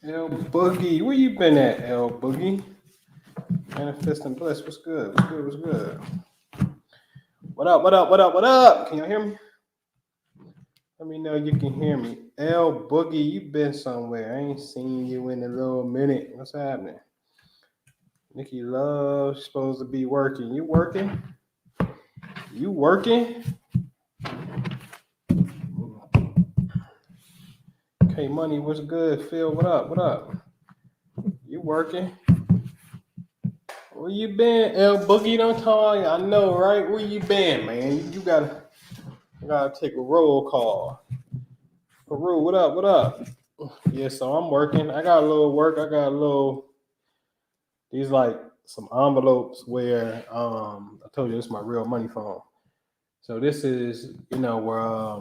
L Boogie, where you been at, L Boogie? Manifest and bless. What's good? What's good? What's good? What up? What up? What up? What up? Can y'all hear me? Let me know you can hear me. L Boogie, you been somewhere. I ain't seen you in a little minute. What's happening? Nikki Love supposed to be working. You working? You working? K Money, what's good? Phil, what up? What up? You working? Where you been? L Boogie, don't tell you. I know, right? Where you been, man? You gotta take a roll call. Peru, what up? What up? Yeah, so I'm working. I got a little work. I got a little. These like some envelopes where I told you this is my real money phone. So this is where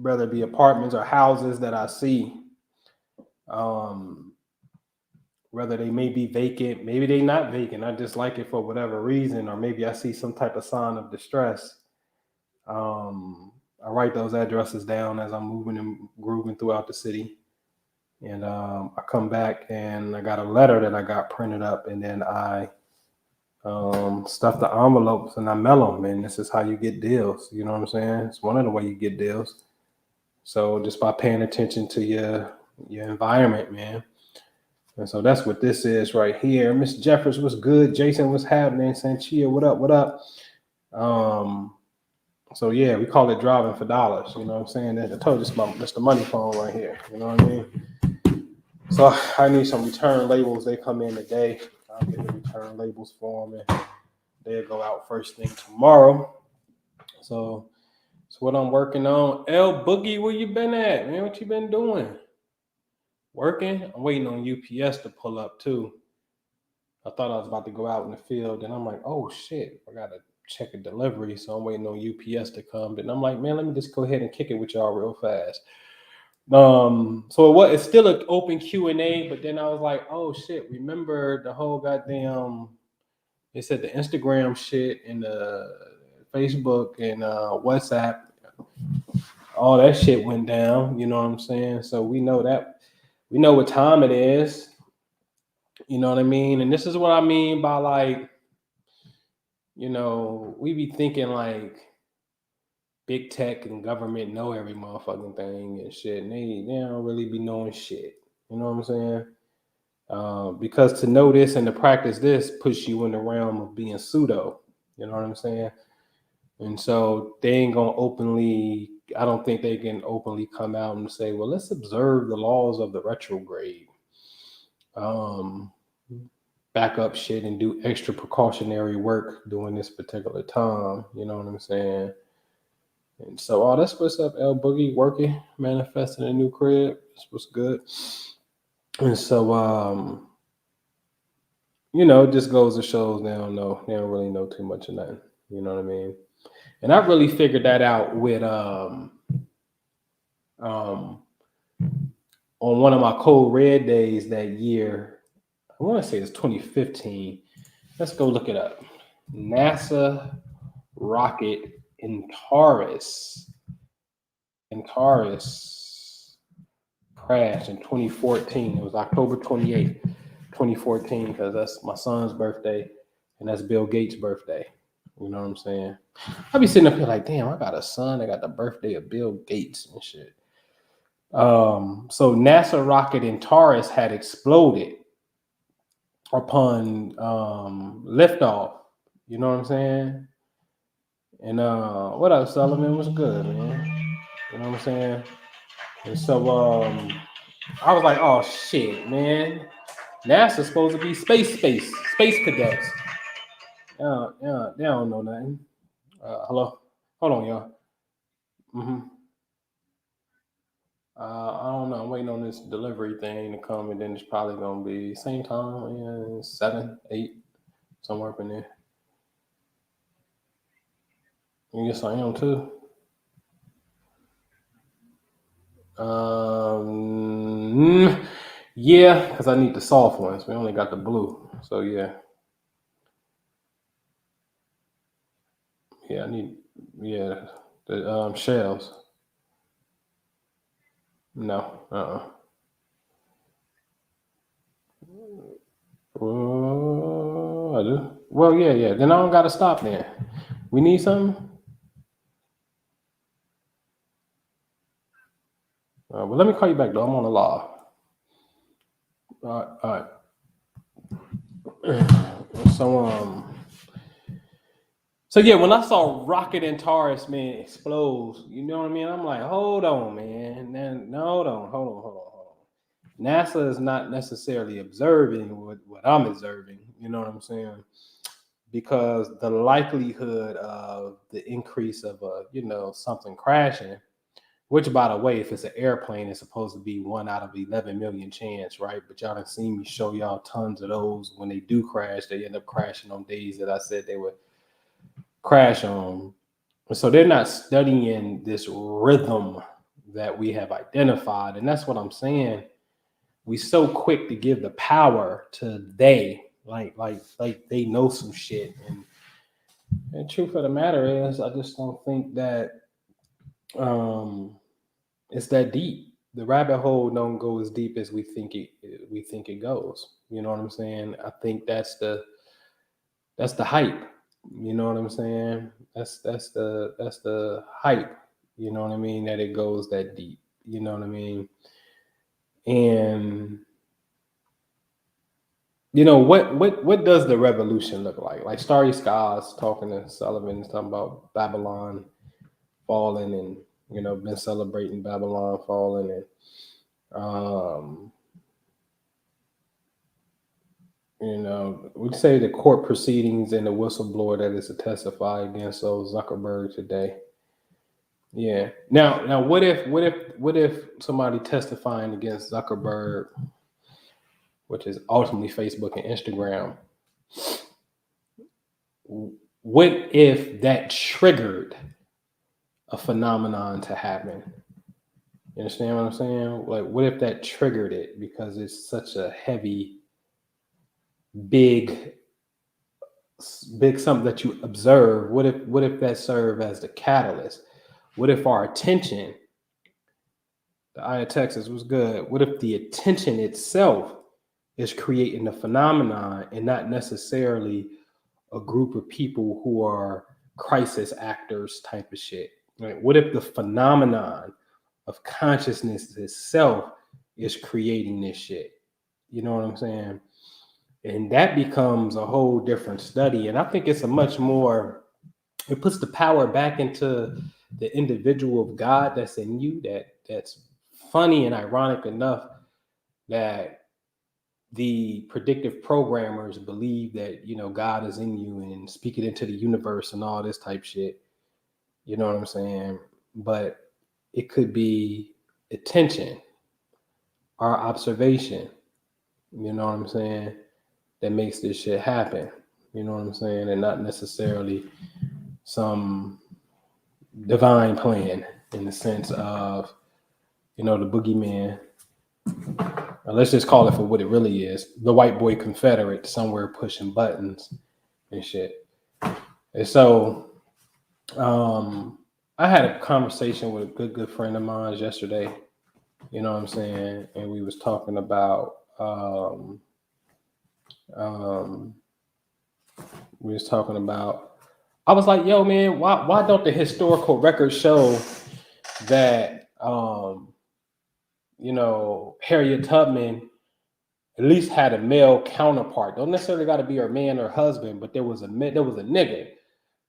whether it be apartments or houses that I see, whether they may be vacant, maybe they not vacant. I just like it for whatever reason, or maybe I see some type of sign of distress. I write those addresses down as I'm moving and grooving throughout the city. And I come back and I got a letter that I got printed up, and then I stuff the envelopes and I mail them. And this is how you get deals. You know what I'm saying? It's one of the way you get deals. So just by paying attention to your environment, man. And so that's what this is right here. Miss Jeffers, what's good? Jason, what's happening? Sanchia, what up? What up? So yeah, we call it driving for dollars. You know what I'm saying? I told you that's the money phone right here. You know what I mean? So I need some return labels. They come in today. I'll get the return labels for them, and they'll go out first thing tomorrow. So that's what I'm working on. L Boogie, where you been at, man? What you been doing? Working? I'm waiting on UPS to pull up too. I thought I was about to go out in the field, and I'm like, oh shit, I gotta check a delivery. So I'm waiting on UPS to come. And I'm like, man, let me just go ahead and kick it with y'all real fast. So it's still an open Q&A, but then I was like, oh shit, remember the whole goddamn, they said the Instagram shit and the Facebook and WhatsApp, all that shit went down, you know what I'm saying? So we know what time it is, you know what I mean? And this is what I mean by like, we be thinking like big tech and government know every motherfucking thing and shit, and they don't really be knowing shit. You know what I'm saying? Because to know this and to practice this puts you in the realm of being pseudo. You know what I'm saying? And so they ain't gonna openly. I don't think they can openly come out and say, "Well, let's observe the laws of the retrograde." Back up shit and do extra precautionary work during this particular time. You know what I'm saying? And so, that's what's up, L Boogie, working, manifesting a new crib. This was good. And so, it just goes to shows they don't really know too much of nothing. You know what I mean? And I really figured that out with on one of my Code Red days that year. I want to say it's 2015. Let's go look it up. NASA rocket Antares crashed in 2014. It was October 28th, 2014, because that's my son's birthday and that's Bill Gates' birthday. You know what I'm saying? I be sitting up here like, damn, I got a son. I got the birthday of Bill Gates and shit. So NASA rocket Antares had exploded upon liftoff. You know what I'm saying? And what up, Sullivan? What's good, man? You know what I'm saying? And so I was like, oh shit, man. NASA's supposed to be space cadets. They don't know nothing. Hello? Hold on, y'all. I don't know. I'm waiting on this delivery thing to come, and then it's probably gonna be same time, 7, 8, somewhere up in there. Yes, I am too. Yeah, because I need the soft ones. We only got the blue, so yeah. Yeah, I need The shells. No. I do. Well, yeah. Then I don't gotta stop there. We need something. Well, let me call you back though. I'm on the law. All right. So yeah, when I saw Rocket and Taurus man explode, you know what I mean? I'm like, hold on, man. Then hold on. NASA is not necessarily observing what I'm observing. You know what I'm saying? Because the likelihood of the increase of something crashing, which by the way, if it's an airplane, it's supposed to be 1 out of 11 million chance, right? But y'all done seen me show y'all tons of those. When they do crash, they end up crashing on days that I said they would crash on. So they're not studying this rhythm that we have identified. And that's what I'm saying. We so quick to give the power to they, like they know some shit. And the truth of the matter is, I just don't think that it's that deep. The rabbit hole don't go as deep as we think it goes. You know what I'm saying? I think that's the hype. You know what I'm saying? That's the hype. You know what I mean? That it goes that deep. You know what I mean? And what does the revolution look like? Like Starry Skies talking to Sullivan, talking about Babylon falling, and been celebrating Babylon falling, and we'd say the court proceedings and the whistleblower that is to testify against Zuckerberg today. Yeah. Now, what if somebody testifying against Zuckerberg, which is ultimately Facebook and Instagram, what if that triggered a phenomenon to happen? You understand what I'm saying? Like, what if that triggered it because it's such a heavy, big something that you observe? What if that served as the catalyst? What if our attention, the Eye of Texas was good. What if the attention itself is creating a phenomenon and not necessarily a group of people who are crisis actors type of shit? Right? What if the phenomenon of consciousness itself is creating this shit? You know what I'm saying? And that becomes a whole different study. And I think it's a much more, it puts the power back into the individual of God that's in you. That's funny and ironic enough that the predictive programmers believe that, God is in you and speak it into the universe and all this type shit. You know what I'm saying? But it could be attention, our observation, you know what I'm saying, that makes this shit happen. You know what I'm saying? And not necessarily some divine plan in the sense of, the boogeyman. Let's just call it for what it really is. The white boy Confederate somewhere pushing buttons and shit. And so I had a conversation with a good friend of mine yesterday. You know what I'm saying? And we was talking about I was like, yo, man, why don't the historical records show that Harriet Tubman at least had a male counterpart? Don't necessarily got to be her man or husband, but there was a nigga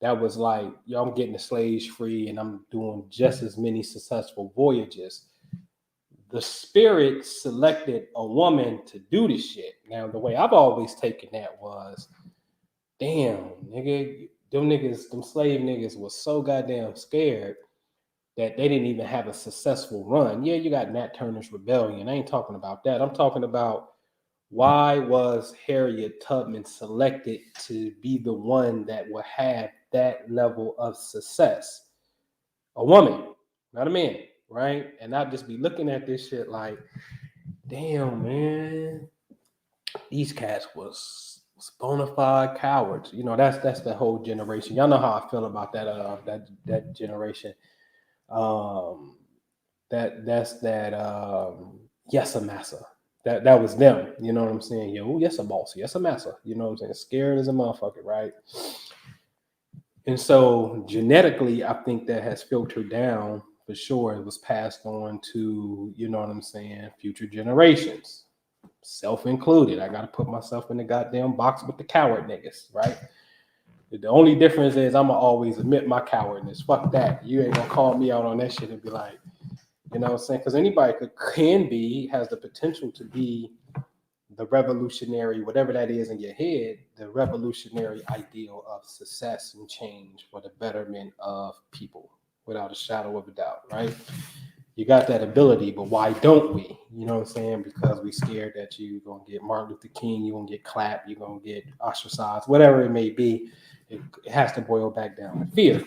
that was like, yo, I'm getting the slaves free and I'm doing just as many successful voyages. The spirit selected a woman to do this shit. Now, the way I've always taken that was, damn, nigga, them slave niggas was so goddamn scared that they didn't even have a successful run. Yeah, you got Nat Turner's Rebellion. I ain't talking about that. I'm talking about, why was Harriet Tubman selected to be the one that will have that level of success? A woman, not a man, right? And I'd just be looking at this shit like, damn, man, these cats was bona fide cowards. You know, that's the whole generation. Y'all know how I feel about that generation. Um, that's that yes a massa. That was them. You know what I'm saying? Yo, yes a boss, yes a massa. You know what I'm saying? Scared as a motherfucker, right? And so genetically, I think that has filtered down for sure. It was passed on to, you know what I'm saying, future generations, self included. I got to put myself in the goddamn box with the coward niggas, right? The only difference is I'm going to always admit my cowardness. Fuck that. You ain't going to call me out on that shit and be like, you know what I'm saying? Because anybody has the potential to be the revolutionary, whatever that is in your head, the revolutionary ideal of success and change for the betterment of people, without a shadow of a doubt, right? You got that ability, but why don't we? You know what I'm saying? Because we scared that you're going to get Martin Luther King, you're going to get clapped, you're going to get ostracized, whatever it may be. It has to boil back down to fear.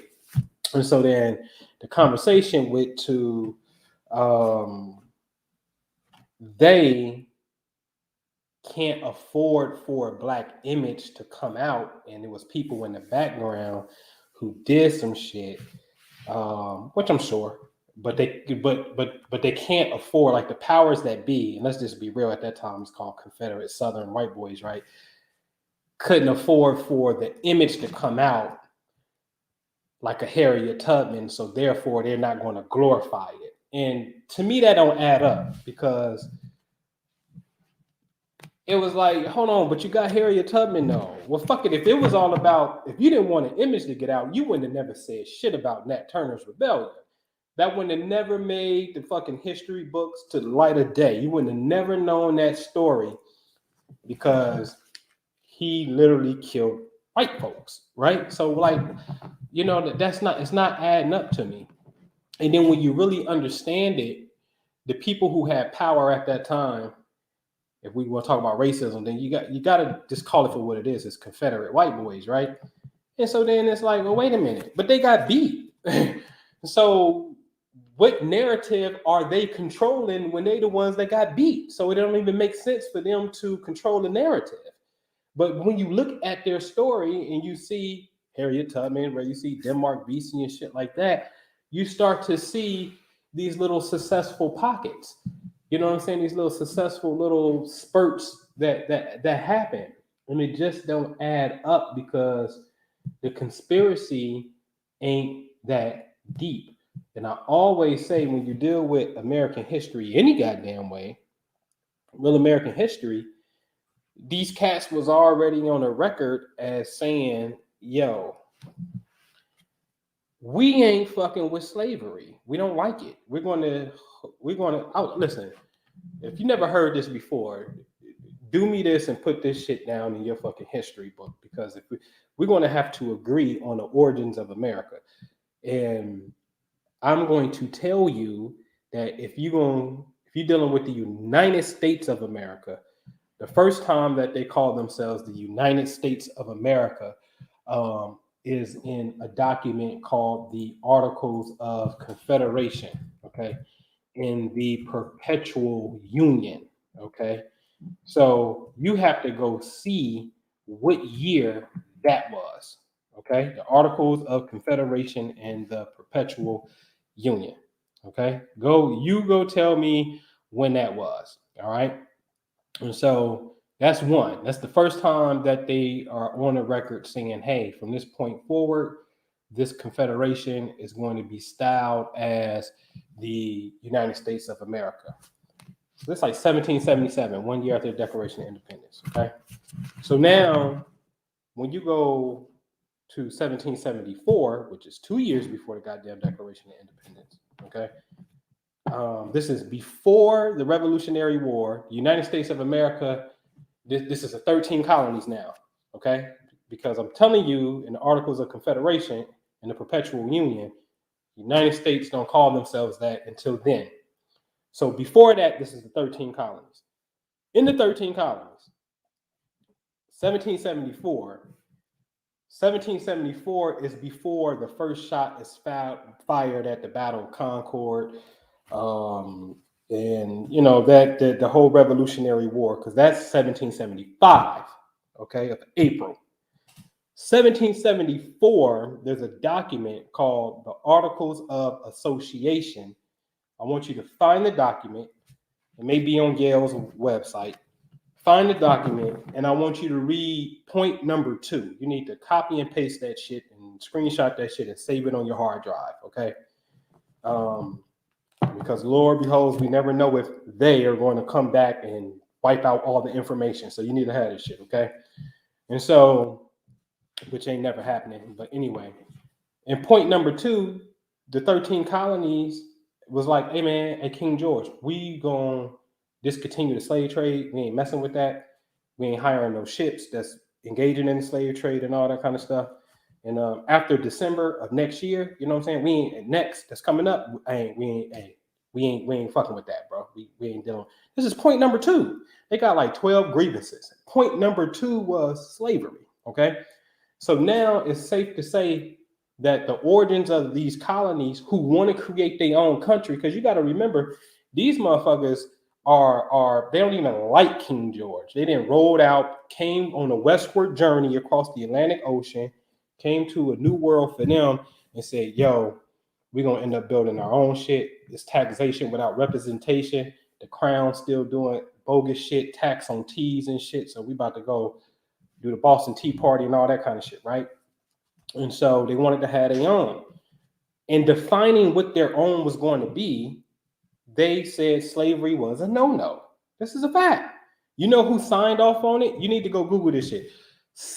And so then the conversation went to they can't afford for a black image to come out, and there was people in the background who did some shit, which I'm sure, but they can't afford, like the powers that be, and let's just be real, at that time it's called Confederate Southern white boys, right? Couldn't afford for the image to come out like a Harriet Tubman, so therefore they're not going to glorify it. And to me, that don't add up, because it was like, hold on, but you got Harriet Tubman, though. Well, fuck it. If it was all about, if you didn't want an image to get out, you wouldn't have never said shit about Nat Turner's Rebellion. That wouldn't have never made the fucking history books to the light of day. You wouldn't have never known that story, because he literally killed white folks, right? So, like, you know, it's not adding up to me. And then when you really understand it, the people who had power at that time, if we want to talk about racism, then you got to just call it for what it is. It's Confederate white boys, right? And so then it's like, well, wait a minute, but they got beat. So what narrative are they controlling when they the ones that got beat? So it don't even make sense for them to control the narrative. But when you look at their story and you see Harriet Tubman, where you see Denmark Vesey and shit like that, you start to see these little successful pockets. You know what I'm saying? These little successful little spurts that happen. And it just don't add up, because the conspiracy ain't that deep. And I always say, when you deal with American history any goddamn way, real American history, these cats was already on a record as saying, yo, we ain't fucking with slavery. We don't like it. We're going to listen, if you never heard this before, do me this and put this shit down in your fucking history book, because if we're going to have to agree on the origins of America. And I'm going to tell you that if you're dealing with the United States of America, the first time that they call themselves the United States of America is in a document called the Articles of Confederation, okay, in the Perpetual Union, okay? So you have to go see what year that was, okay? The Articles of Confederation and the Perpetual Union, okay? Go tell me when that was, all right? And so that's one. That's the first time that they are on the record saying, hey, from this point forward, this confederation is going to be styled as the United States of America. So that's like 1777, 1 year after the Declaration of Independence, okay? So now, when you go to 1774, which is 2 years before the goddamn Declaration of Independence, okay? This is before the Revolutionary War. The United States of America, this is a 13 colonies now, okay? Because I'm telling you, in the Articles of Confederation and the Perpetual Union, the United States don't call themselves that until then. So before that, this is the 13 colonies. In the 13 colonies, 1774 is before the first shot is fired at the Battle of Concord. And you know that the whole Revolutionary War, because that's 1775. okay, of April. 1774, there's a document called the Articles of Association. I want you to find the document. It may be on Yale's website. Find the document, and I want you to read point number 2. You need to copy and paste that shit and screenshot that shit and save it on your hard drive, okay? Because Lord beholds, we never know if they are going to come back and wipe out all the information. So you need to have this shit, okay? And so, which ain't never happening, but anyway. And point number 2, the 13 colonies was like, hey man, hey King George, we gonna discontinue the slave trade. We ain't messing with that. We ain't hiring no ships that's engaging in the slave trade and all that kind of stuff. And after December of next year, you know what I'm saying? We ain't next that's coming up. We ain't fucking with that, bro. We ain't dealing. This is point number 2. They got like 12 grievances. Point number 2 was slavery. Okay, so now it's safe to say that the origins of these colonies who want to create their own country, because you got to remember, these motherfuckers are they don't even like King George. They didn't roll out, came on a westward journey across the Atlantic Ocean, came to a new world for them and said, yo, we're going to end up building our own shit. It's taxation without representation. The crown still doing bogus shit, tax on teas and shit. So we about to go do the Boston Tea Party and all that kind of shit, right? And so they wanted to have their own. And defining what their own was going to be, they said slavery was a no-no. This is a fact. You know who signed off on it? You need to go Google this shit.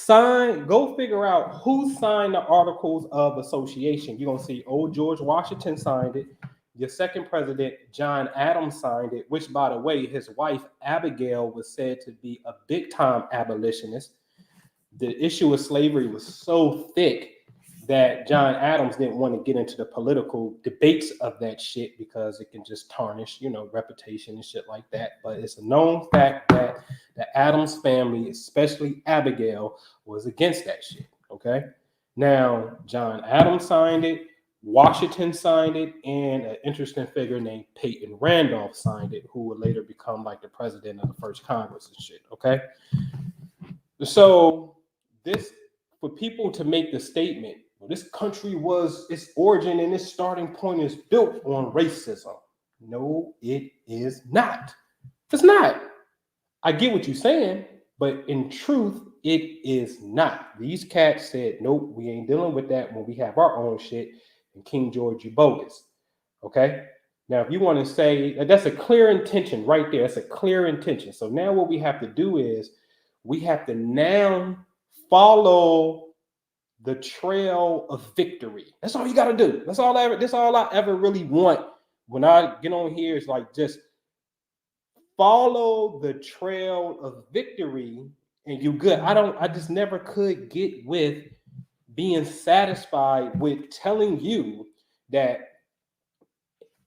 Go figure out who signed the Articles of Association. You're going to see old George Washington signed it. Your second president, John Adams, signed it, which, by the way, his wife, Abigail, was said to be a big-time abolitionist. The issue of slavery was so thick that John Adams didn't want to get into the political debates of that shit because it can just tarnish, reputation and shit like that. But it's a known fact that the Adams family, especially Abigail, was against that shit, okay? Now, John Adams signed it, Washington signed it, and an interesting figure named Peyton Randolph signed it, who would later become like the president of the first Congress and shit, okay? So this, for people to make the statement, well, this country was, its origin and its starting point is built on racism. No, it is not. It's not. I get what you're saying, but in truth, it is not. These cats said, nope, we ain't dealing with that when we have our own shit, and King George, you bogus. Okay? Now, if you want to say, that's a clear intention right there. That's a clear intention. So now what we have to do is, we have to now follow the trail of victory. That's all you got to do. That's all I ever really want when I get on here is like just follow the trail of victory and you good. I just never could get with being satisfied with telling you that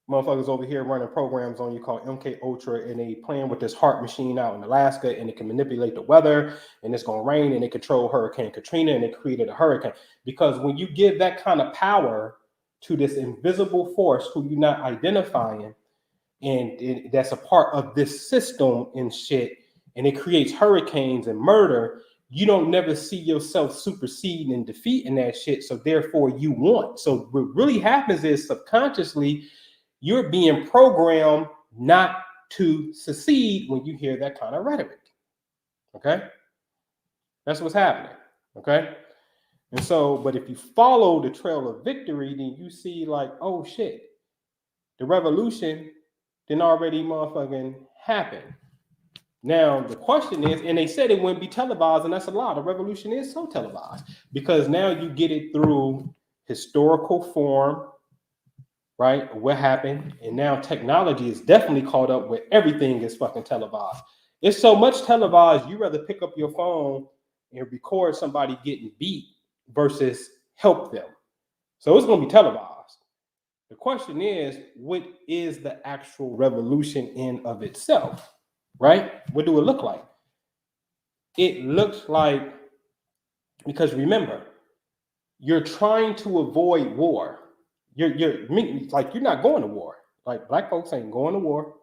motherfuckers over here running programs on you called MK Ultra, and they playing with this HAARP machine out in Alaska, and it can manipulate the weather, and it's going to rain, and they control Hurricane Katrina, and they created a hurricane. Because when you give that kind of power to this invisible force who you're not identifying, and that's a part of this system and shit, and it creates hurricanes and murder, you don't never see yourself superseding and defeating that shit, so therefore you want. So what really happens is subconsciously, you're being programmed not to succeed when you hear that kind of rhetoric. Okay? That's what's happening. Okay? And so, but if you follow the trail of victory, then you see like, oh shit, the revolution didn't already motherfucking happen. Now, the question is, and they said it wouldn't be televised, and that's a lie. The revolution is so televised because now you get it through historical form, right? What happened? And now technology is definitely caught up with everything is fucking televised. It's so much televised, you rather pick up your phone and record somebody getting beat versus help them. So it's going to be televised. The question is, what is the actual revolution in of itself, right? What do it look like? It looks like, because remember, you're trying to avoid war. You're not going to war. Like black folks ain't going to war.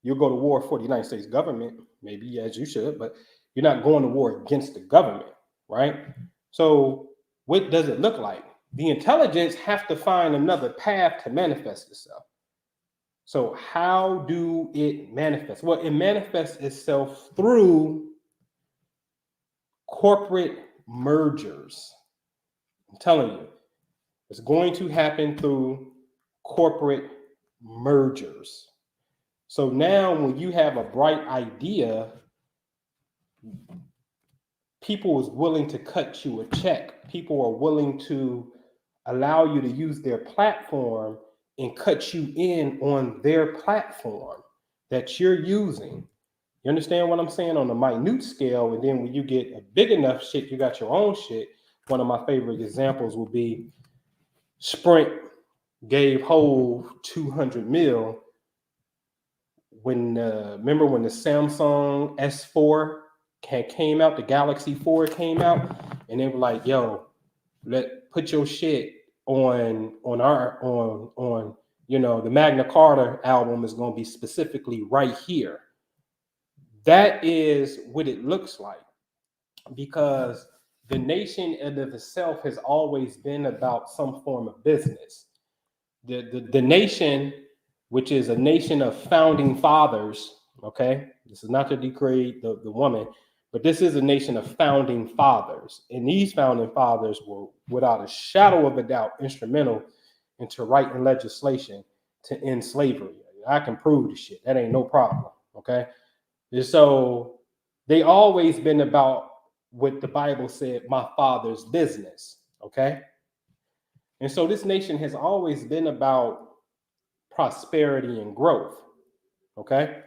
You'll go to war for the United States government, maybe as you should, but You're not going to war against the government, right? So what does it look like? The intelligence have to find another path to manifest itself. So how do it manifest? Well, it manifests itself through corporate mergers. I'm telling you, it's going to happen through corporate mergers. So now when you have a bright idea, people is willing to cut you a check. People are willing to allow you to use their platform and cut you in on their platform that you're using. You understand what I'm saying? On a minute scale. And then when you get a big enough shit, you got your own shit. One of my favorite examples will be Sprint gave Hove 200 mil when remember when the Samsung S4 came out, the Galaxy 4 came out, and they were like, yo, put your shit on you know, the Magna Carta album is going to be specifically right here. That is what it looks like, because the nation in of itself has always been about some form of business. The nation, which is a nation of founding fathers, okay? This is not to degrade the woman, but this is a nation of founding fathers. And these founding fathers were, without a shadow of a doubt, instrumental into writing legislation to end slavery. I can prove the shit. That ain't no problem, okay? And so they always been about what the Bible said, my father's business, okay? And so this nation has always been about prosperity and growth, okay?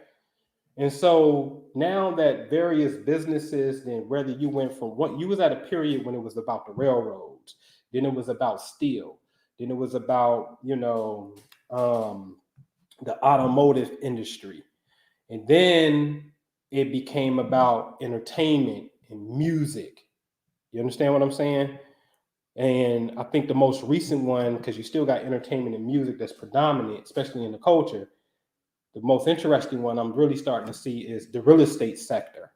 And so now that various businesses, then whether you went from what you was at a period when it was about the railroads, then it was about steel, then it was about, you know, the automotive industry. And then it became about entertainment and music. You understand what I'm saying? And I think the most recent one, because you still got entertainment and music that's predominant, especially in the culture, the most interesting one I'm really starting to see is the real estate sector.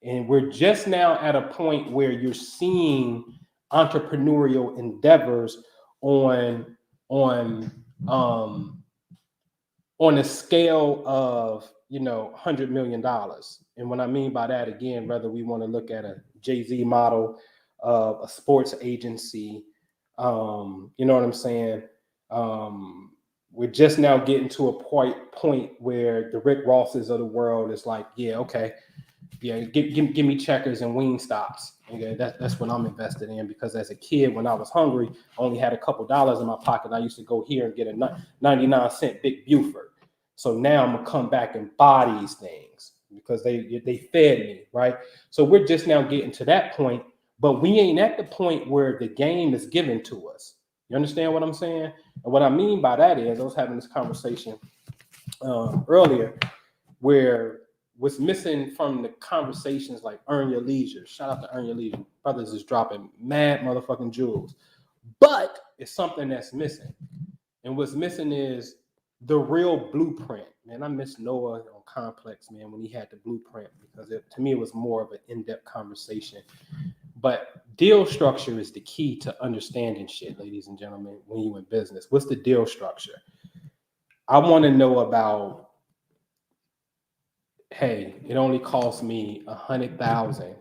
And we're just now at a point where you're seeing entrepreneurial endeavors on a scale of, you know, $100 million. And what I mean by that, again, whether we want to look at a Jay-Z model of a sports agency, you know what I'm saying? We're just now getting to a point where the Rick Rosses of the world is like, yeah, okay, yeah, give me Checkers and Wingstops. Okay, that's what I'm invested in, because as a kid, when I was hungry, I only had a couple dollars in my pocket. I used to go here and get a 99-cent Big Buford. So now I'm gonna come back and buy these things because they fed me, right? So we're just now getting to that point, but we ain't at the point where the game is given to us. You understand what I'm saying? And what I mean by that is, I was having this conversation earlier, where what's missing from the conversations like Earn Your Leisure. Shout out to Earn Your Leisure. Brothers is dropping mad motherfucking jewels. But it's something that's missing. And what's missing is the real blueprint. Man, I miss Noah on Complex, man, when he had the blueprint, because to me, it was more of an in-depth conversation. But deal structure is the key to understanding shit, ladies and gentlemen, when you're in business. What's the deal structure? I want to know about, hey, it only cost me $100,000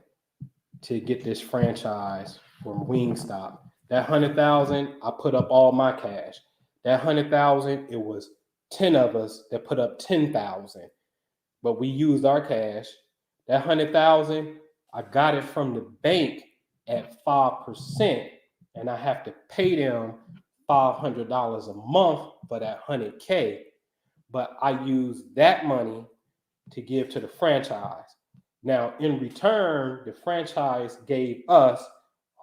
to get this franchise from Wingstop. That $100,000, I put up all my cash. That $100,000, it was 10 of us that put up 10,000, but we used our cash. That $100,000, I got it from the bank at 5%, and I have to pay them $500 a month for that $100K. But I use that money to give to the franchise. Now, in return, the franchise gave us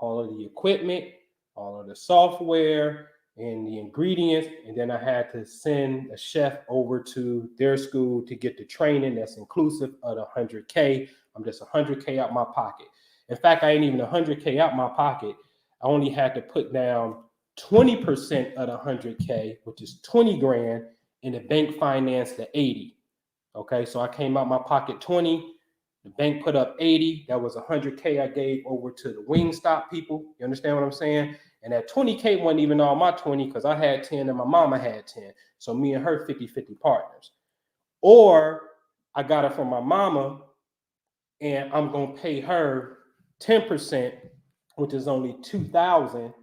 all of the equipment, all of the software, and the ingredients, and then I had to send a chef over to their school to get the training that's inclusive of the $100K. I'm just $100K out my pocket. In fact, I ain't even $100K out my pocket. I only had to put down 20% of the $100K, which is 20 grand, and the bank financed the 80. Okay, so I came out my pocket 20, The bank put up 80. That was 100K I gave over to the Wingstop people. You understand what I'm saying? And that 20K wasn't even all my 20 because I had 10 and my mama had 10. So me and her 50-50 partners. Or I got it from my mama and I'm going to pay her 10%, which is only 2,000.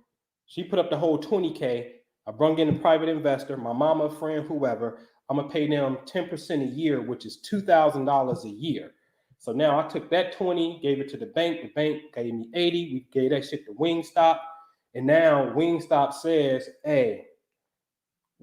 She put up the whole 20K. I brung in a private investor, my mama, friend, whoever. I'm going to pay them 10% a year, which is $2,000 a year. So now I took that 20, gave it to the bank. The bank gave me 80. We gave that shit to Wingstop. And now Wingstop says, hey,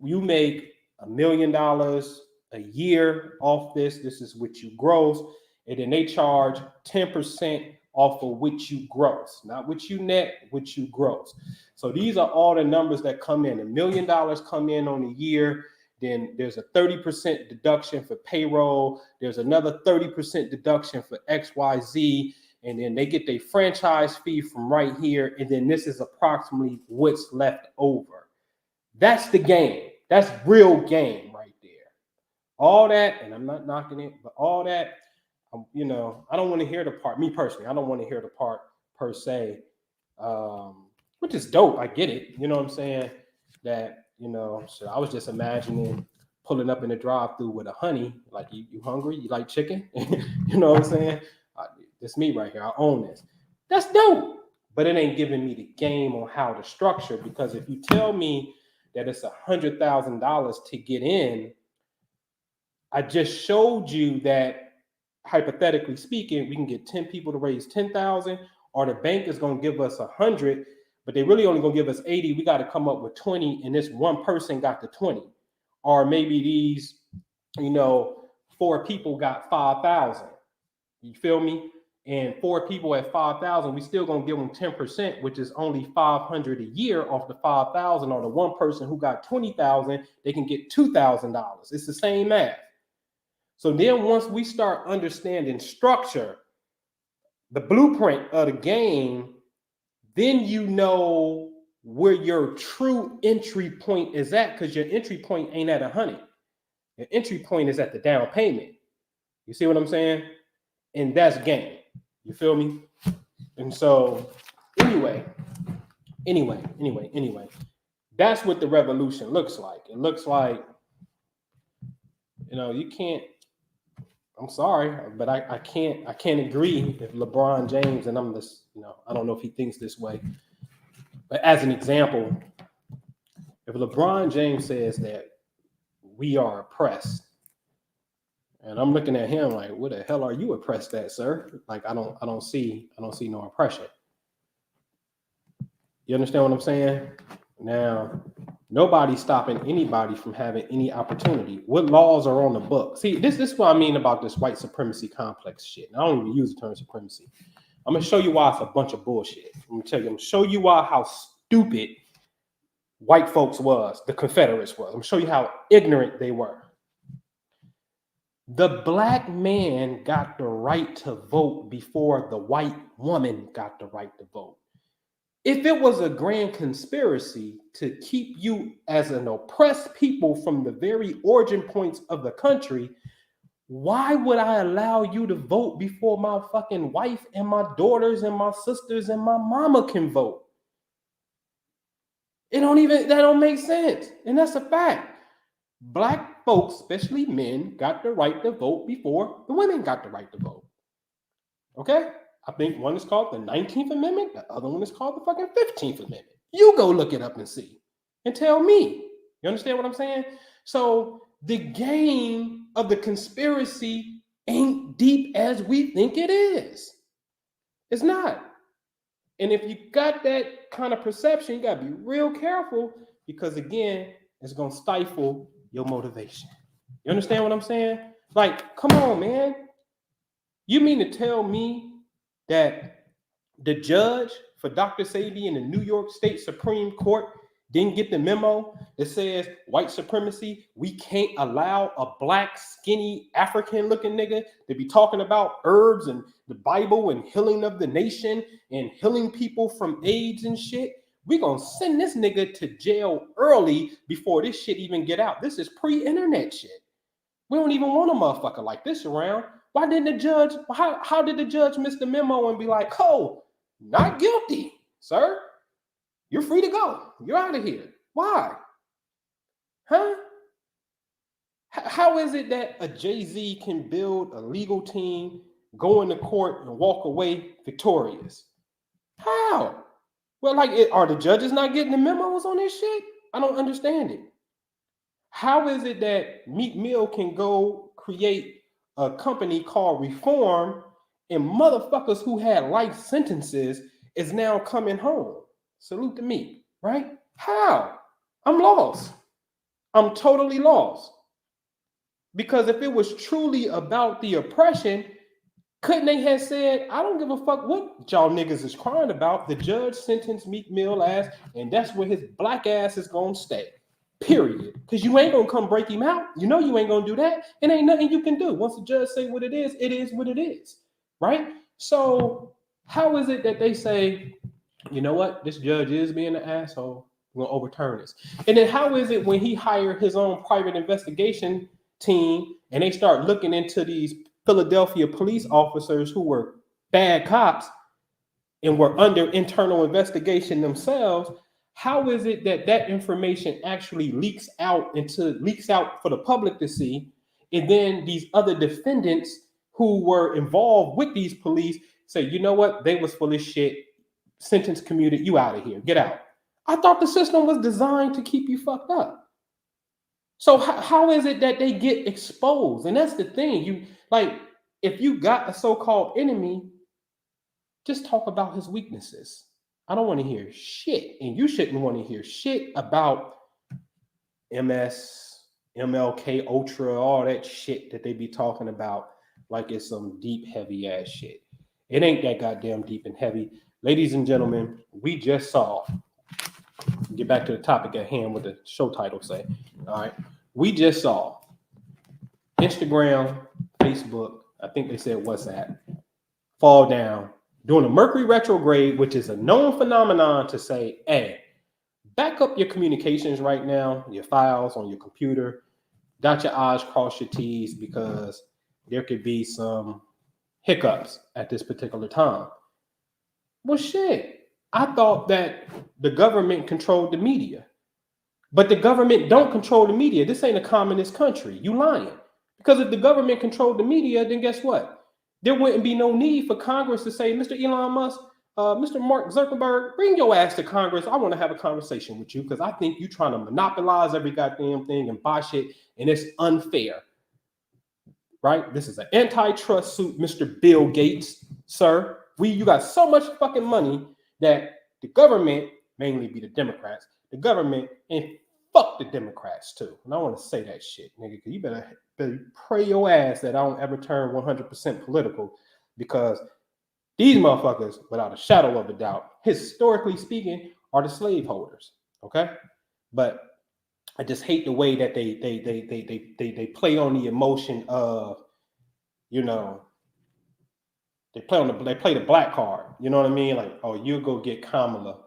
you make $1 million a year off this. This is what you gross. And then they charge 10% off of what you gross, not what you net, what you gross. So these are all the numbers that come in. $1 million come in on a year. Then there's a 30% deduction for payroll. There's another 30% deduction for XYZ. And then they get their franchise fee from right here. And then this is approximately what's left over. That's the game. That's real game right there. All that, and I'm not knocking it, but all that, you know, I don't want to hear the part, me personally, I don't want to hear the part per se, which is dope. I get it. You know what I'm saying? That, you know, so I was just imagining pulling up in the drive-thru with a honey, like, you hungry? You like chicken? You know what I'm saying? This me right here. I own this. That's dope. But it ain't giving me the game on how to structure, because if you tell me that it's $100,000 to get in, I just showed you that, hypothetically speaking, we can get 10 people to raise 10,000, or the bank is going to give us 100, but they really only going to give us 80. We got to come up with 20, and this one person got the 20. Or maybe these, you know, 4 people got 5,000. You feel me? And 4 people at 5,000, we still going to give them 10%, which is only 500 a year off the 5,000. Or the one person who got 20,000, they can get $2,000. It's the same math. So then once we start understanding structure, the blueprint of the game, then you know where your true entry point is at, because your entry point ain't at 100. Your entry point is at the down payment. You see what I'm saying? And that's game. You feel me? And so anyway, that's what the revolution looks like. It looks like, you know, you can't, I'm sorry, but I can't agree if LeBron James, and I'm this, you know, I don't know if he thinks this way, but as an example, if LeBron James says that we are oppressed, and I'm looking at him like, what the hell are you oppressed at, sir? Like, I don't see no oppression. You understand what I'm saying? Now, nobody's stopping anybody from having any opportunity. What laws are on the book? See, this is what I mean about this white supremacy complex shit. And I don't even use the term supremacy. I'm gonna show you why it's a bunch of bullshit. I'm gonna show you why how stupid white folks was, the Confederates was. I'm gonna show you how ignorant they were. The black man got the right to vote before the white woman got the right to vote. If it was a grand conspiracy to keep you as an oppressed people from the very origin points of the country, why would I allow you to vote before my fucking wife and my daughters and my sisters and my mama can vote? That don't make sense. And that's a fact. Black folks, especially men, got the right to vote before the women got the right to vote. Okay? I think one is called the 19th Amendment. The other one is called the fucking 15th Amendment. You go look it up and see. And tell me. You understand what I'm saying? So the game of the conspiracy ain't deep as we think it is. It's not. And if you got that kind of perception, you got to be real careful, because, again, it's going to stifle your motivation. You understand what I'm saying? Like, come on, man. You mean to tell me that the judge for Dr. Sebi in the New York State Supreme Court didn't get the memo that says white supremacy, we can't allow a black, skinny, African-looking nigga to be talking about herbs and the Bible and healing of the nation and healing people from AIDS and shit? We're going to send this nigga to jail early before this shit even get out. This is pre-internet shit. We don't even want a motherfucker like this around. Why didn't the judge, how did the judge miss the memo and be like, oh, not guilty, sir? You're free to go. You're out of here. Why? Huh? How is it that a Jay-Z can build a legal team, go into court, and walk away victorious? How? Well, like, are the judges not getting the memos on this shit? I don't understand it. How is it that Meek Mill can go create a company called Reform and motherfuckers who had life sentences is now coming home? Salute to me, right? How? I'm lost. I'm totally lost. Because if it was truly about the oppression, couldn't they have said, I don't give a fuck what y'all niggas is crying about. The judge sentenced Meek Mill ass, and that's where his black ass is gonna stay. Period. Because you ain't gonna come break him out. You know you ain't gonna do that. And ain't nothing you can do. Once the judge say what it is what it is. Right? So how is it that they say, you know what, this judge is being an asshole, we're gonna overturn this? And then how is it when he hired his own private investigation team and they start looking into these Philadelphia police officers who were bad cops and were under internal investigation themselves? How is it that that information actually leaks out for the public to see, and then these other defendants who were involved with these police say, you know what, they was full of shit, sentence commuted, you out of here, get out? I thought the system was designed to keep you fucked up. So how is it that they get exposed? And that's the thing. You, like, if you got a so-called enemy, just talk about his weaknesses. I don't want to hear shit. And you shouldn't want to hear shit about MS, MLK Ultra, all that shit that they be talking about like it's some deep, heavy ass shit. It ain't that goddamn deep and heavy. Ladies and gentlemen, we just saw, get back to the topic at hand, what the show title say. All right. We just saw Instagram, Facebook, I think they said WhatsApp, fall down during a Mercury retrograde, which is a known phenomenon to say, hey, back up your communications right now, your files on your computer, dot your I's, cross your T's, because there could be some hiccups at this particular time. Well, shit, I thought that the government controlled the media. But the government don't control the media. This ain't a communist country. You lying. Because if the government controlled the media, then guess what? There wouldn't be no need for Congress to say, Mr. Elon Musk, Mr. Mark Zuckerberg, bring your ass to Congress. I want to have a conversation with you because I think you're trying to monopolize every goddamn thing and buy shit, and it's unfair. Right? This is an antitrust suit, Mr. Bill Gates, sir. You got so much fucking money that the government, mainly be the Democrats, the government, and fuck the Democrats too. And I want to say that shit, nigga, because you better pray your ass that I don't ever turn 100% political, because these motherfuckers, without a shadow of a doubt, historically speaking, are the slaveholders. Okay, but I just hate the way that they play on the emotion of, you know, they play the black card. You know what I mean? Like, oh, you go get Kamala,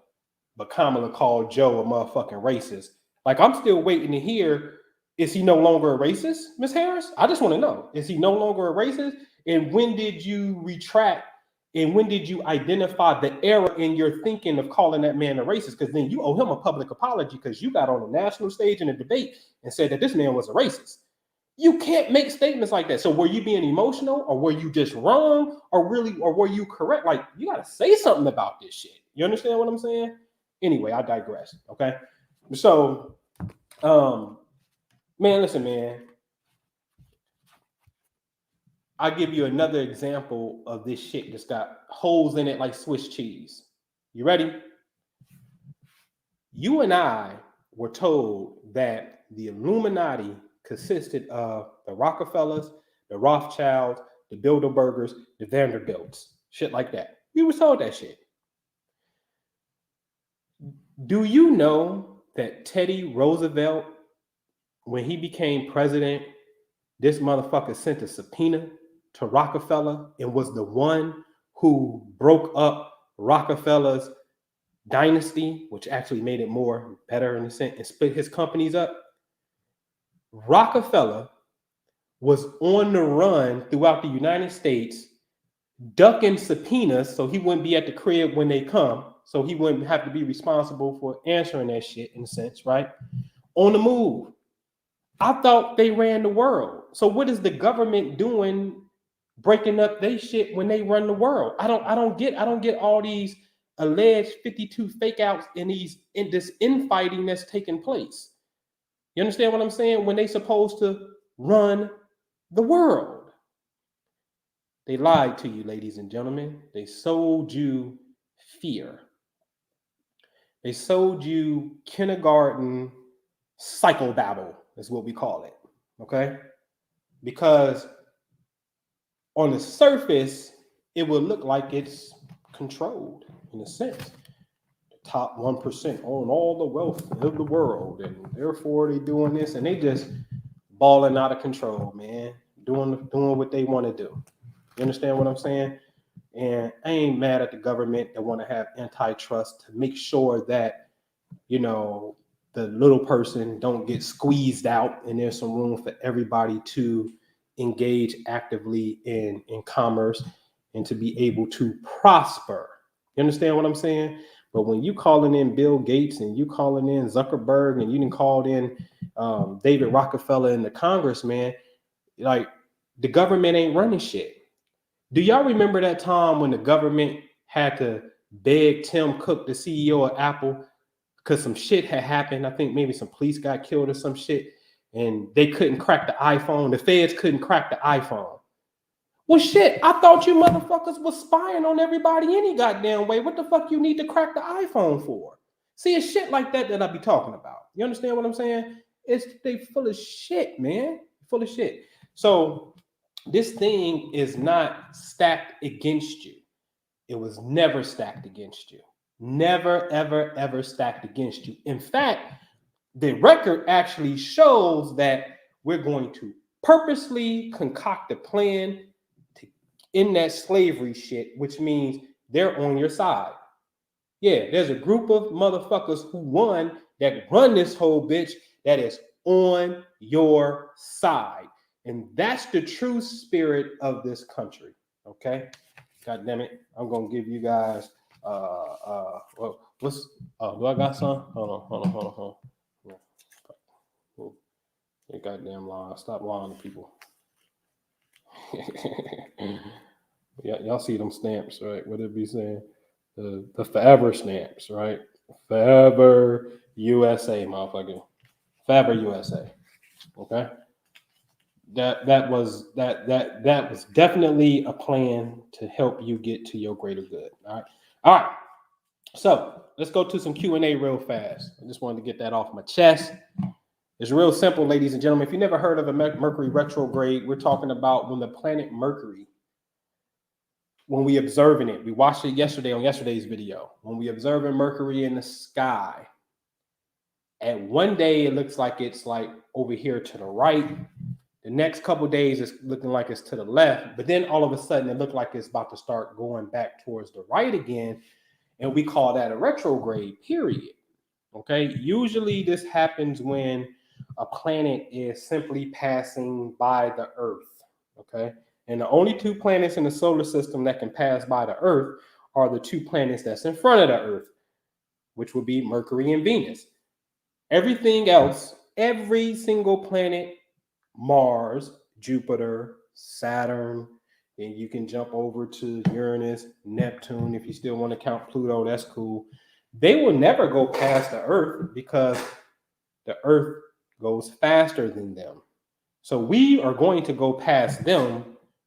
but Kamala called Joe a motherfucking racist. Like, I'm still waiting to hear, is he no longer a racist, Ms. Harris? I just want to know, is he no longer a racist? And when did you retract? And when did you identify the error in your thinking of calling that man a racist? Because then you owe him a public apology, because you got on the national stage in a debate and said that this man was a racist. You can't make statements like that. So were you being emotional, or were you just wrong, or were you correct? Like, you got to say something about this shit. You understand what I'm saying? Anyway, I digress. Okay. So, man, listen, man. I'll give you another example of this shit that's got holes in it like Swiss cheese. You ready? You and I were told that the Illuminati consisted of the Rockefellers, the Rothschilds, the Bilderbergers, the Vanderbilts, shit like that. We were told that shit. Do you know that Teddy Roosevelt, when he became president, this motherfucker sent a subpoena to Rockefeller and was the one who broke up Rockefeller's dynasty, which actually made it more better in a sense, and split his companies up? Rockefeller was on the run throughout the United States, ducking subpoenas so he wouldn't be at the crib when they come, so he wouldn't have to be responsible for answering that shit in a sense, right? On the move. I thought they ran the world. So what is the government doing breaking up their shit when they run the world? I don't get all these alleged 52 fake outs in this infighting that's taking place. You understand what I'm saying? When they supposed to run the world. They lied to you, ladies and gentlemen. They sold you fear. They sold you kindergarten psychobabble, is what we call it. Okay? Because on the surface, it will look like it's controlled in a sense. The top 1% own all the wealth of the world, and therefore they doing this, and they just balling out of control, man. Doing what they want to do. You understand what I'm saying? And I ain't mad at the government that want to have antitrust to make sure that, you know, the little person don't get squeezed out and there's some room for everybody to engage actively in commerce and to be able to prosper. You understand what I'm saying? But when you calling in Bill Gates and you calling in Zuckerberg and you didn't call in David Rockefeller and the Congress, man, like the government ain't running shit. Do y'all remember that time when the government had to beg Tim Cook, the CEO of Apple, because some shit had happened? I think maybe some police got killed or some shit, and they couldn't crack the iPhone. The feds couldn't crack the iPhone. Well, shit, I thought you motherfuckers was spying on everybody any goddamn way. What the fuck you need to crack the iPhone for? See, it's shit like that I be talking about. You understand what I'm saying? They full of shit, man. Full of shit. So this thing is not stacked against you. It was never stacked against you. Never, ever, ever stacked against you. In fact, the record actually shows that we're going to purposely concoct a plan to end that slavery shit, which means they're on your side. Yeah, there's a group of motherfuckers who won that run this whole bitch that is on your side. And that's the true spirit of this country. Okay? God damn it. I'm gonna give you guys do I got some? Hold on. You goddamn lie. Stop lying to people. Y'all see them stamps, right? What it be saying? The forever stamps, right? Forever USA, motherfucker. Forever USA. Okay. That was definitely a plan to help you get to your greater good. All right. So let's go to some Q&A real fast. I just wanted to get that off my chest. It's real simple, ladies and gentlemen. If you never heard of a Mercury retrograde, we're talking about when the planet Mercury, when we observing it, we watched it yesterday on yesterday's video. When we observing Mercury in the sky, and one day it looks like it's like over here to the right. The next couple of days it's looking like it's to the left, but then all of a sudden it looked like it's about to start going back towards the right again, and we call that a retrograde period. Okay, usually this happens when a planet is simply passing by the Earth. Okay, and the only two planets in the solar system that can pass by the Earth are the two planets that's in front of the Earth, which would be Mercury and Venus. Everything else, every single planet, Mars, Jupiter, Saturn, and you can jump over to Uranus, Neptune. If you still want to count Pluto, that's cool. They will never go past the Earth because the Earth goes faster than them. So we are going to go past them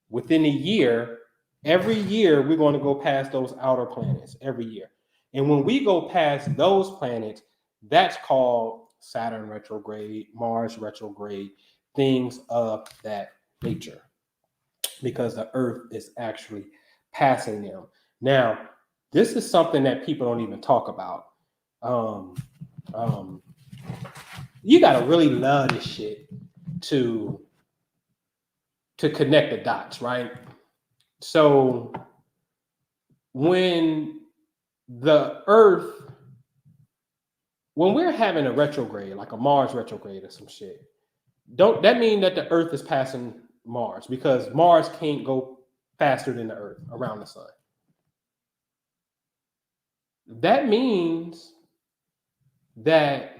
within a year. Every year, we're going to go past those outer planets every year. And when we go past those planets, that's called Saturn retrograde, Mars retrograde, things of that nature, because the Earth is actually passing them. Now, this is something that people don't even talk about. You gotta really love this shit to connect the dots, right? So when we're having a retrograde, like a Mars retrograde or some shit, don't that mean that the Earth is passing Mars, because Mars can't go faster than the Earth around the sun. That means that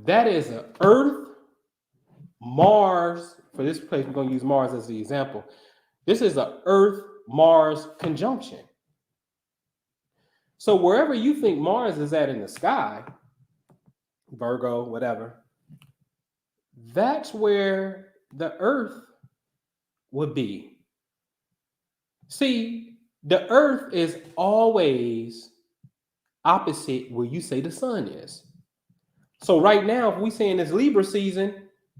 is an Earth, Mars, for this place, we're going to use Mars as the example. This is an Earth-Mars conjunction. So wherever you think Mars is at in the sky, Virgo, whatever, that's where the Earth would be. See, the Earth is always opposite where you say the sun is. So right now, if we say in this Libra season,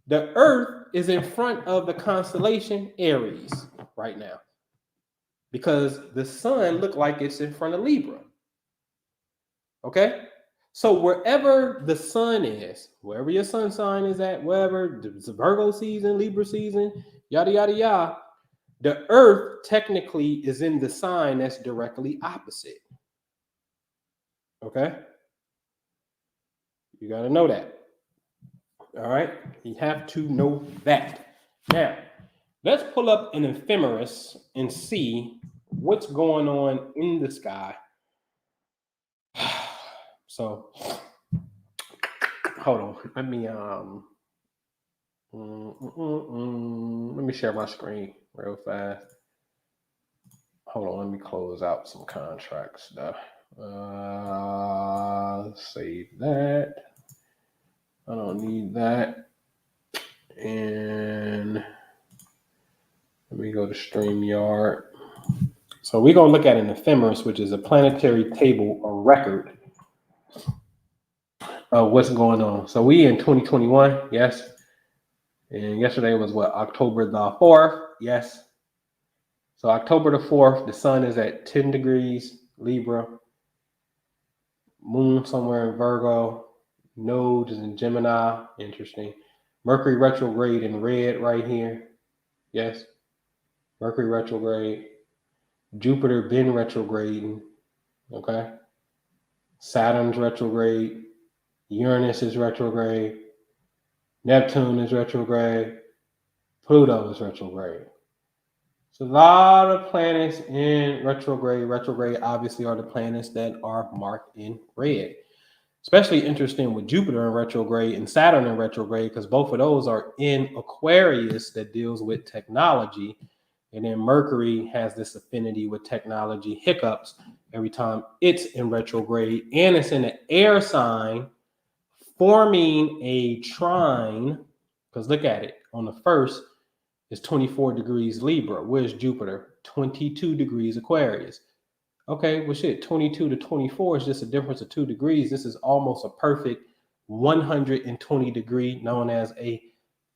the Earth is in front of the constellation Aries right now, because the sun looked like it's in front of Libra. Okay? So wherever the sun is, wherever your sun sign is at, wherever the Virgo season, Libra season, yada, yada, yada, the Earth technically is in the sign that's directly opposite. Okay? You got to know that. All right? You have to know that. Now, let's pull up an ephemeris and see what's going on in the sky. So, hold on. Let me share my screen real fast. Hold on. Let me close out some contract stuff. Save that. I don't need that. And let me go to StreamYard. So we're going to look at an ephemeris, which is a planetary table or record of what's going on. So we in 2021, yes. And yesterday was what, October the 4th, yes. So October the 4th, the sun is at 10 degrees Libra, moon somewhere in Virgo, node is in Gemini, interesting. Mercury retrograde in red right here, yes. Mercury retrograde. Jupiter been retrograding, okay. Saturn's retrograde. Uranus is retrograde. Neptune is retrograde. Pluto is retrograde. So a lot of planets in retrograde. Retrograde obviously are the planets that are marked in red. Especially interesting with Jupiter in retrograde and Saturn in retrograde, because both of those are in Aquarius that deals with technology. And then Mercury has this affinity with technology hiccups every time it's in retrograde. And it's in an air sign forming a trine. Because look at it. On the first, it's 24 degrees Libra. Where's Jupiter? 22 degrees Aquarius. Okay, well, shit, 22 to 24 is just a difference of 2 degrees. This is almost a perfect 120 degree, known as a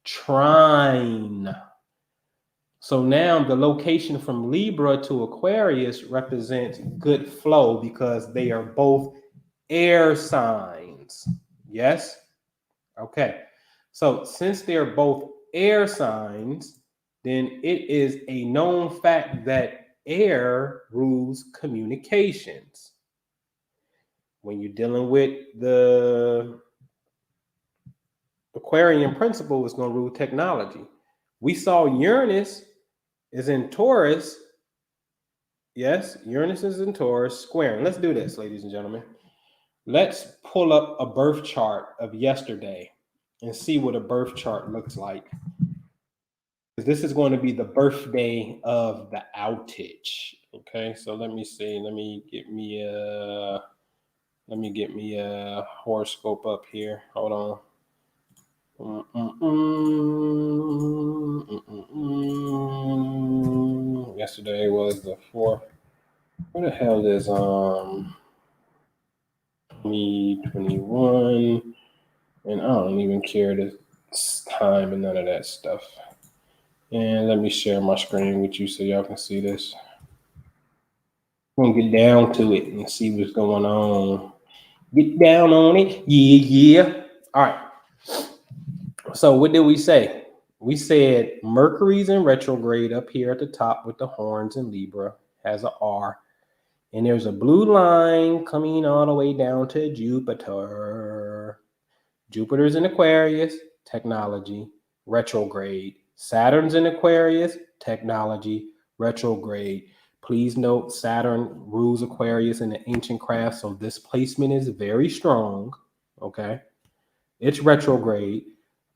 trine. So now the location from Libra to Aquarius represents good flow because they are both air signs. Yes? Okay. So since they're both air signs, then it is a known fact that air rules communications. When you're dealing with the Aquarian principle, it's going to rule technology. We saw Uranus is in Taurus. Yes, Uranus is in Taurus, squaring. Let's do this, ladies and gentlemen. Let's pull up a birth chart of yesterday and see what a birth chart looks like. This is going to be the birthday of the outage. Okay, so let me see. Let me get me a horoscope up here. Hold on. Yesterday was the 4th. What the hell is 2021? And I don't even care this time and none of that stuff. And let me share my screen with you so y'all can see this. I'm gonna get down to it and see what's going on. Get down on it. Yeah. All right. So what did we say? We said Mercury's in retrograde up here at the top with the horns in Libra, has an R. And there's a blue line coming all the way down to Jupiter. Jupiter's in Aquarius, technology. retrograde. Saturn's in Aquarius, technology, retrograde. Please note Saturn rules Aquarius in the ancient craft, so this placement is very strong, okay? It's retrograde.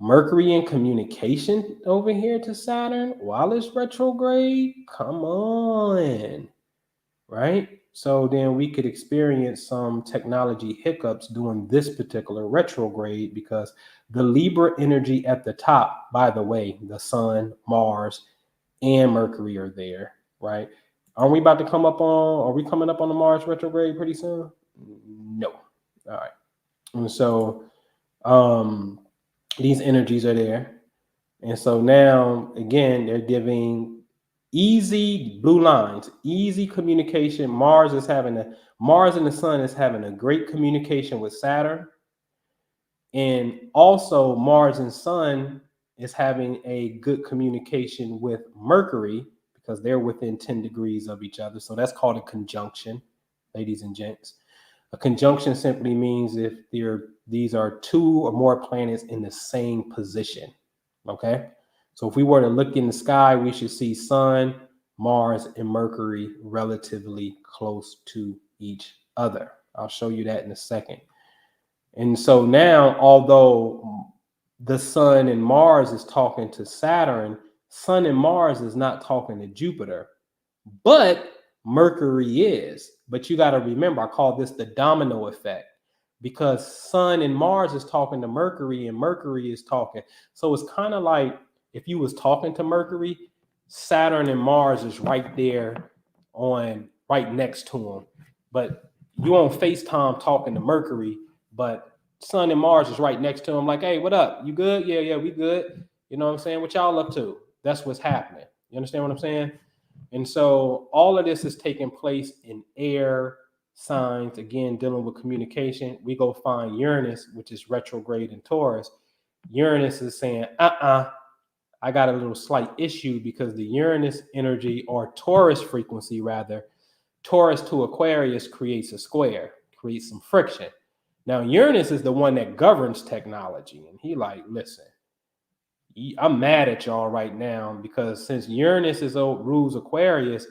Mercury in communication over here to Saturn while it's retrograde. Come on, right? So then we could experience some technology hiccups during this particular retrograde because the Libra energy at the top, by the way, the Sun, Mars, and Mercury are there, right? Are we coming up on the Mars retrograde pretty soon? No. All right. And so these energies are there. And so now, again, they're giving easy blue lines, easy communication. Mars and the Sun is having a great communication with Saturn. And also Mars and Sun is having a good communication with Mercury because they're within 10 degrees of each other. So that's called a conjunction, ladies and gents. A conjunction simply means if these are two or more planets in the same position. Okay. So if we were to look in the sky, we should see Sun, Mars, and Mercury relatively close to each other. I'll show you that in a second. And so now, although the Sun and Mars is talking to Saturn, Sun and Mars is not talking to Jupiter, but Mercury is. But you got to remember, I call this the domino effect because Sun and Mars is talking to Mercury and Mercury is talking. So it's kind of like if you was talking to Mercury, Saturn and Mars is right there right next to them. But you on FaceTime talking to Mercury, but Sun and Mars is right next to him like, hey, what up? You good? Yeah, we good. You know what I'm saying? What y'all up to? That's what's happening. You understand what I'm saying? And so all of this is taking place in air signs, again, dealing with communication. We go find Uranus, which is retrograde in Taurus. Uranus is saying, I got a little slight issue because the Uranus energy, or Taurus frequency rather, Taurus to Aquarius creates a square, creates some friction. Now, Uranus is the one that governs technology. And he like, listen, I'm mad at y'all right now because since Uranus rules Aquarius,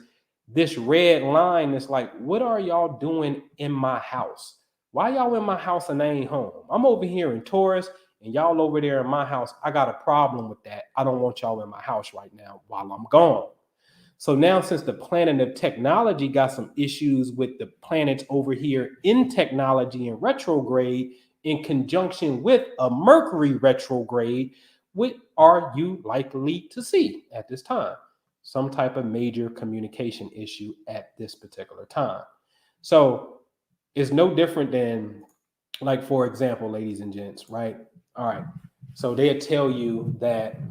this red line is like, what are y'all doing in my house? Why y'all in my house and I ain't home? I'm over here in Taurus and y'all over there in my house. I got a problem with that. I don't want y'all in my house right now while I'm gone. So now, since the planet of technology got some issues with the planets over here in technology and retrograde in conjunction with a Mercury retrograde, what are you likely to see at this time? Some type of major communication issue at this particular time. So it's no different than, like, for example, ladies and gents, right? All right. So they'll tell you that,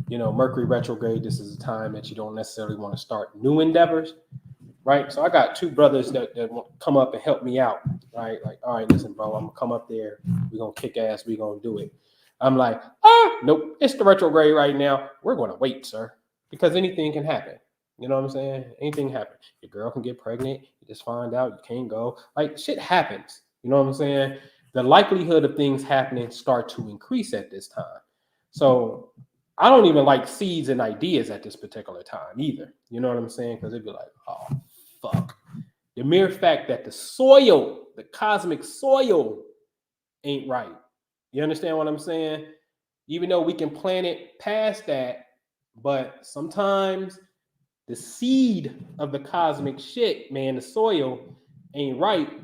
Mercury retrograde, this is a time that you don't necessarily want to start new endeavors, right? So I got two brothers that want to come up and help me out, right? Like, all right, listen, bro, I'm going to come up there. We're going to kick ass. We're going to do it. I'm like, nope, it's the retrograde right now. We're going to wait, sir, because anything can happen. You know what I'm saying? Anything happen. Your girl can get pregnant. You just find out you can't go. Like, shit happens. You know what I'm saying? The likelihood of things happening start to increase at this time. So I don't even like seeds and ideas at this particular time either. You know what I'm saying? Because it'd be like, oh, fuck. The mere fact that the soil, the cosmic soil ain't right. You understand what I'm saying? Even though we can plant it past that, but sometimes the seed of the cosmic shit, man, the soil ain't right.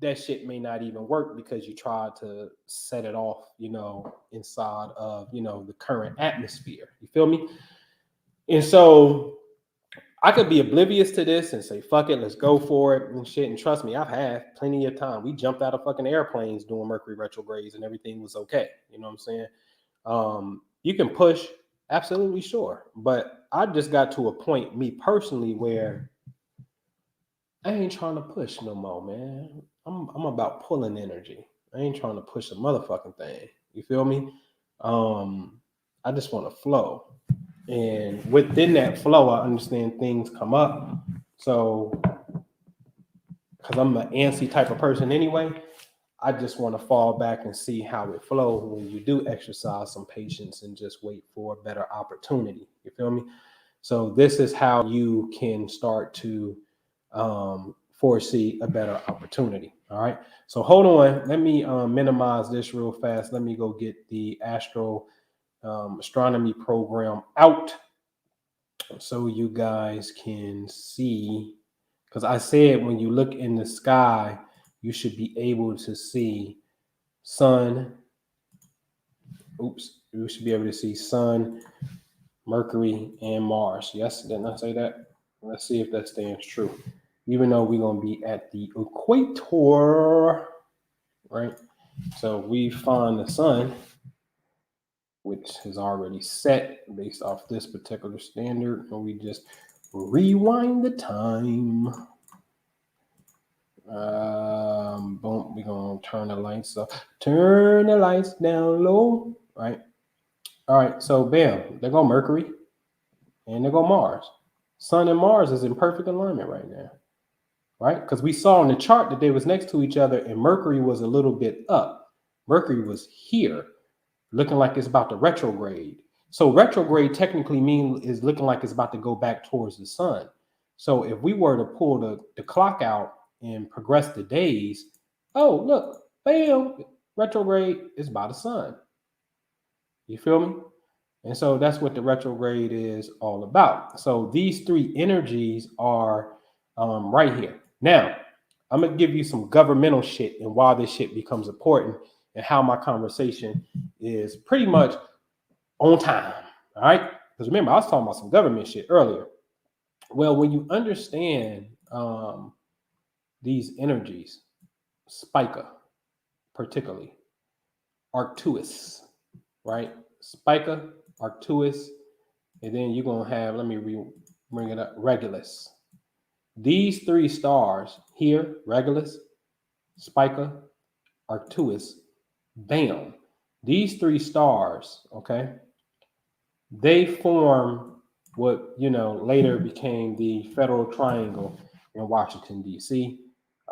That shit may not even work because you tried to set it off, inside of, the current atmosphere. You feel me? And so I could be oblivious to this and say, fuck it, let's go for it and shit. And trust me, I've had plenty of time. We jumped out of fucking airplanes doing Mercury retrogrades and everything was okay. You know what I'm saying? You can push, absolutely sure. But I just got to a point, me personally, where I ain't trying to push no more, man. I'm about pulling energy. I ain't trying to push a motherfucking thing. You feel me? I just want to flow. And within that flow, I understand things come up. So, because I'm an antsy type of person anyway, I just want to fall back and see how it flows when you do exercise some patience and just wait for a better opportunity. You feel me? So this is how you can start to foresee a better opportunity. All right. So hold on. Let me minimize this real fast. Let me go get the astro astronomy program out so you guys can see. Because I said when you look in the sky, you should be able to see sun. Oops. You should be able to see sun, Mercury, and Mars. Yes, didn't I say that? Let's see if that stands true. Even though we're going to be at the equator, right? So we find the sun, which is already set based off this particular standard, and we just rewind the time. Boom, we're going to turn the lights up. Turn the lights down low, right? All right, so bam, there go Mercury, and there go Mars. Sun and Mars is in perfect alignment right now, right? Because we saw on the chart that they was next to each other, and Mercury was a little bit up. Mercury was here, looking like it's about to retrograde. So retrograde technically is looking like it's about to go back towards the sun. So if we were to pull the clock out and progress the days, oh, look, bam, retrograde is by the sun. You feel me? And so that's what the retrograde is all about. So these three energies are right here. Now, I'm going to give you some governmental shit and why this shit becomes important and how my conversation is pretty much on time. All right. Because remember, I was talking about some government shit earlier. Well, when you understand these energies, Spica, particularly, Arcturus, right? Spica, Arcturus, and then you're going to have, let me bring it up, Regulus. These three stars here, Regulus, Spica, Arcturus, bam. These three stars, okay, they form what, later became the Federal Triangle in Washington, D.C.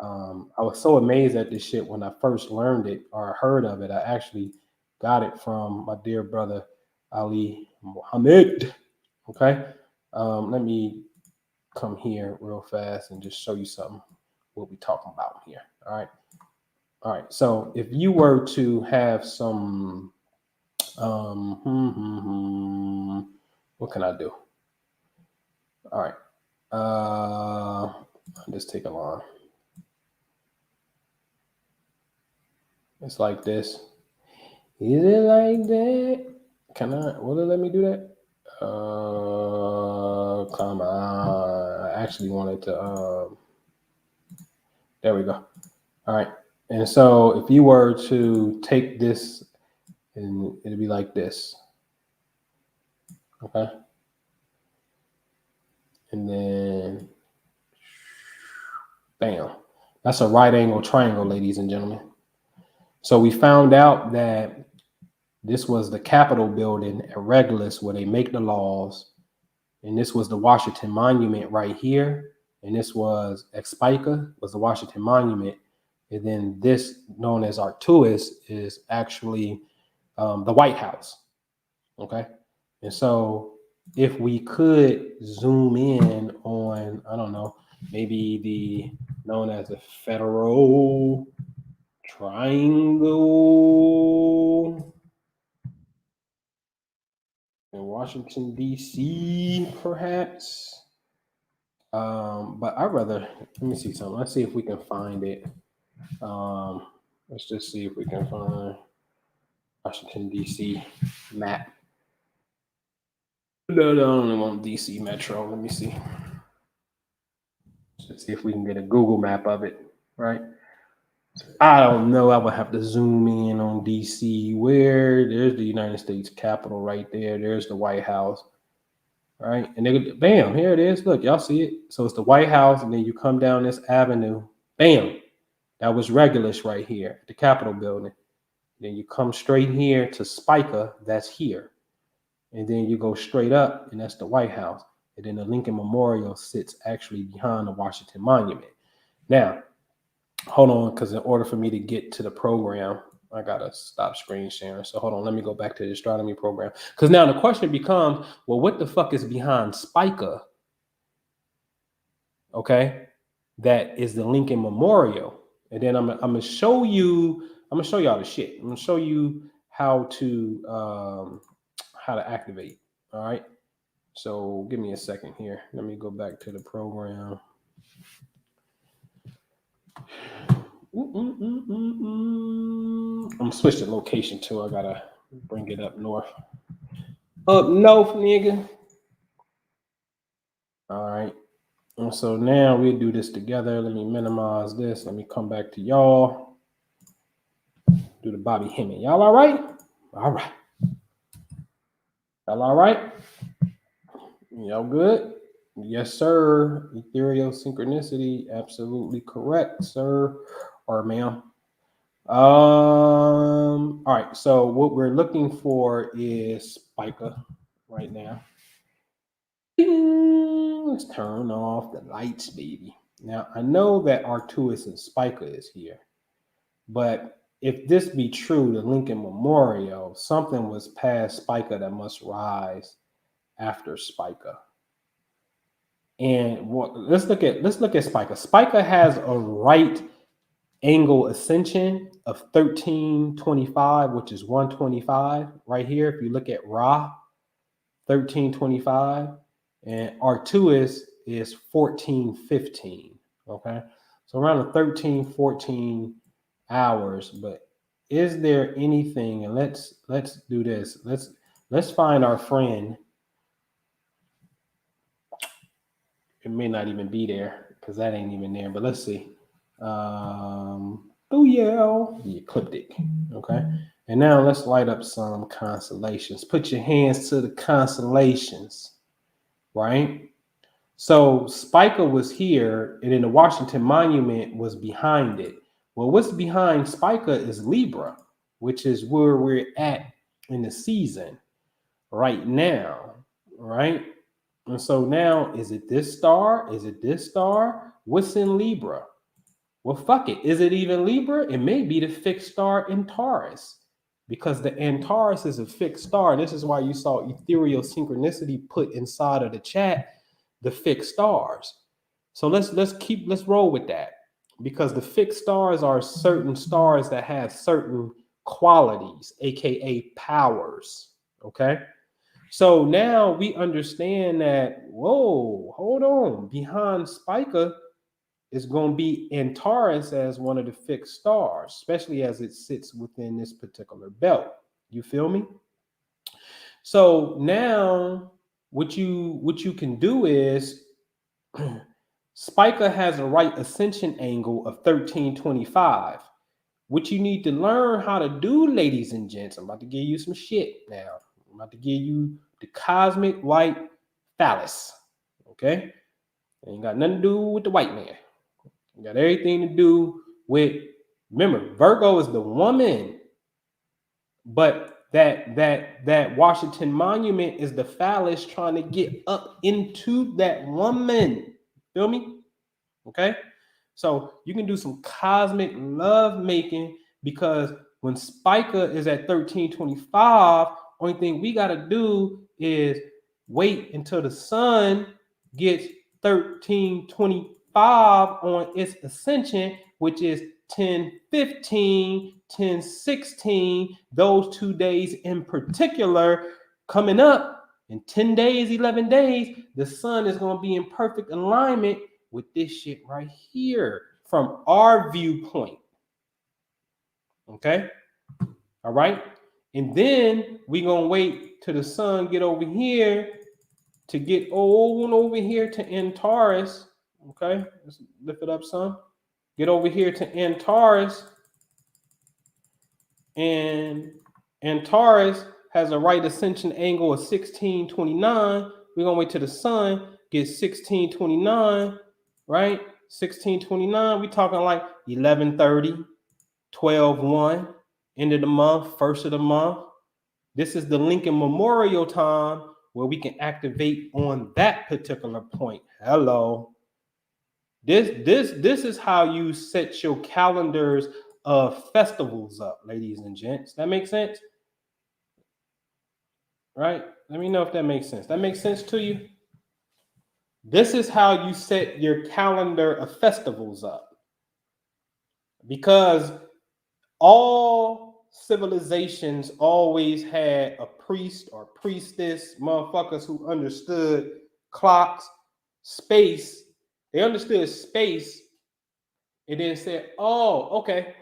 I was so amazed at this shit when I first learned it or heard of it. I actually got it from my dear brother, Ali Muhammad. Okay. Let me come here real fast and just show you something what we're talking about here. All right. All right. So if you were to have some, what can I do? All right. I'll just take a line. It's like this. Is it like that? Will it let me do that? Come on. I actually wanted to, there we go. All right. And so if you were to take this, and it'd be like this. Okay. And then, bam. That's a right angle triangle, ladies and gentlemen. So we found out that this was the Capitol building at Regulus where they make the laws. And this was the Washington Monument right here. And this was Expica, was the Washington Monument. And then this, known as Arcturus, is actually the White House. Okay. And so if we could zoom in on, I don't know, maybe the known as the Federal Triangle in Washington, D.C., perhaps. But I'd rather, let me see something. Let's see if we can find it. Let's just see if we can find Washington, D.C. map. No, I only want DC Metro. Let me see. Let's see if we can get a Google map of it, right? I don't know. I would have to zoom in on DC. There's the United States Capitol right there. There's the White House, right? And they bam, here it is. Look, y'all see it? So it's the White House, and then you come down this avenue. Bam, that was Regulus right here, the Capitol building. Then you come straight here to Spica. That's here. And then you go straight up, and that's the White House. And then the Lincoln Memorial sits actually behind the Washington Monument. Now, Hold on, because in order for me to get to the program, I gotta stop screen sharing. So hold on, let me go back to the astronomy program. Because now the question becomes, well, what the fuck is behind Spica? Okay, that is the Lincoln Memorial, and then I'm gonna show you. I'm gonna show y'all the shit. I'm gonna show you how to activate. All right. So give me a second here. Let me go back to the program. I'm switching location too. I gotta bring it up north. Up north, nigga. All right. And so now we'll do this together. Let me minimize this. Let me come back to y'all. Do the Bobby Hemming. Y'all all right? All right. Y'all all right? Y'all good? Yes, sir. Ethereal synchronicity. Absolutely correct, sir or ma'am. All right. So what we're looking for is Spica right now. Let's turn off the lights, baby. Now I know that Arcturus and Spica is here, but if this be true, the Lincoln Memorial, something was past Spica that must rise after Spica. And let's look at Spica. Spica has a right angle ascension of 1325, which is 125 right here. If you look at Ra, 1325, and Arcturus is 1415. Okay, so around the 13, 14 hours. But is there anything? And let's do this. Let's find our friend. It may not even be there because that ain't even there. But let's see. The ecliptic. Okay. And now let's light up some constellations. Put your hands to the constellations, right? So Spica was here, and then the Washington Monument was behind it. Well, what's behind Spica is Libra, which is where we're at in the season right now, right? And so now, is it this star? Is it this star? What's in Libra? Well, fuck it. Is it even Libra? It may be the fixed star in Taurus, because the Antaurus is a fixed star. This is why you saw ethereal synchronicity put inside of the chat, the fixed stars. So let's roll with that, because the fixed stars are certain stars that have certain qualities, aka powers. Okay. So now we understand that, whoa, hold on. Behind Spica is going to be Antaurus as one of the fixed stars, especially as it sits within this particular belt. You feel me? So now what you can do is Spica has a right ascension angle of 1325. What you need to learn how to do, ladies and gents, I'm about to give you some shit now. I'm about to give you the cosmic white phallus. Okay? Ain't got nothing to do with the white man. It got everything to do with, remember, Virgo is the woman, but that Washington Monument is the phallus trying to get up into that woman. Feel me? Okay? So you can do some cosmic love making, because when Spica is at 1325, only thing we got to do is wait until the sun gets 1325 on its ascension, which is 1015, 1016. Those 2 days in particular coming up in 10 days, 11 days, the sun is going to be in perfect alignment with this shit right here from our viewpoint. Okay? All right? And then we're going to wait till the sun get over here to get over here to Antaurus. Okay? Let's lift it up, son. Get over here to Antaurus. And Antaurus has a right ascension angle of 1629. We're going to wait till the sun gets 1629, right? 1629, we talking like 11:30, 12:01, end of the month, first of the month. This is the Lincoln Memorial time where we can activate on that particular point. Hello. This is how you set your calendars of festivals up, ladies and gents. That makes sense, right? Let me know if that makes sense. That makes sense to you? This is how you set your calendar of festivals up. Because all civilizations always had a priest or priestess, motherfuckers who understood clocks, space. They understood space and then said, oh, okay.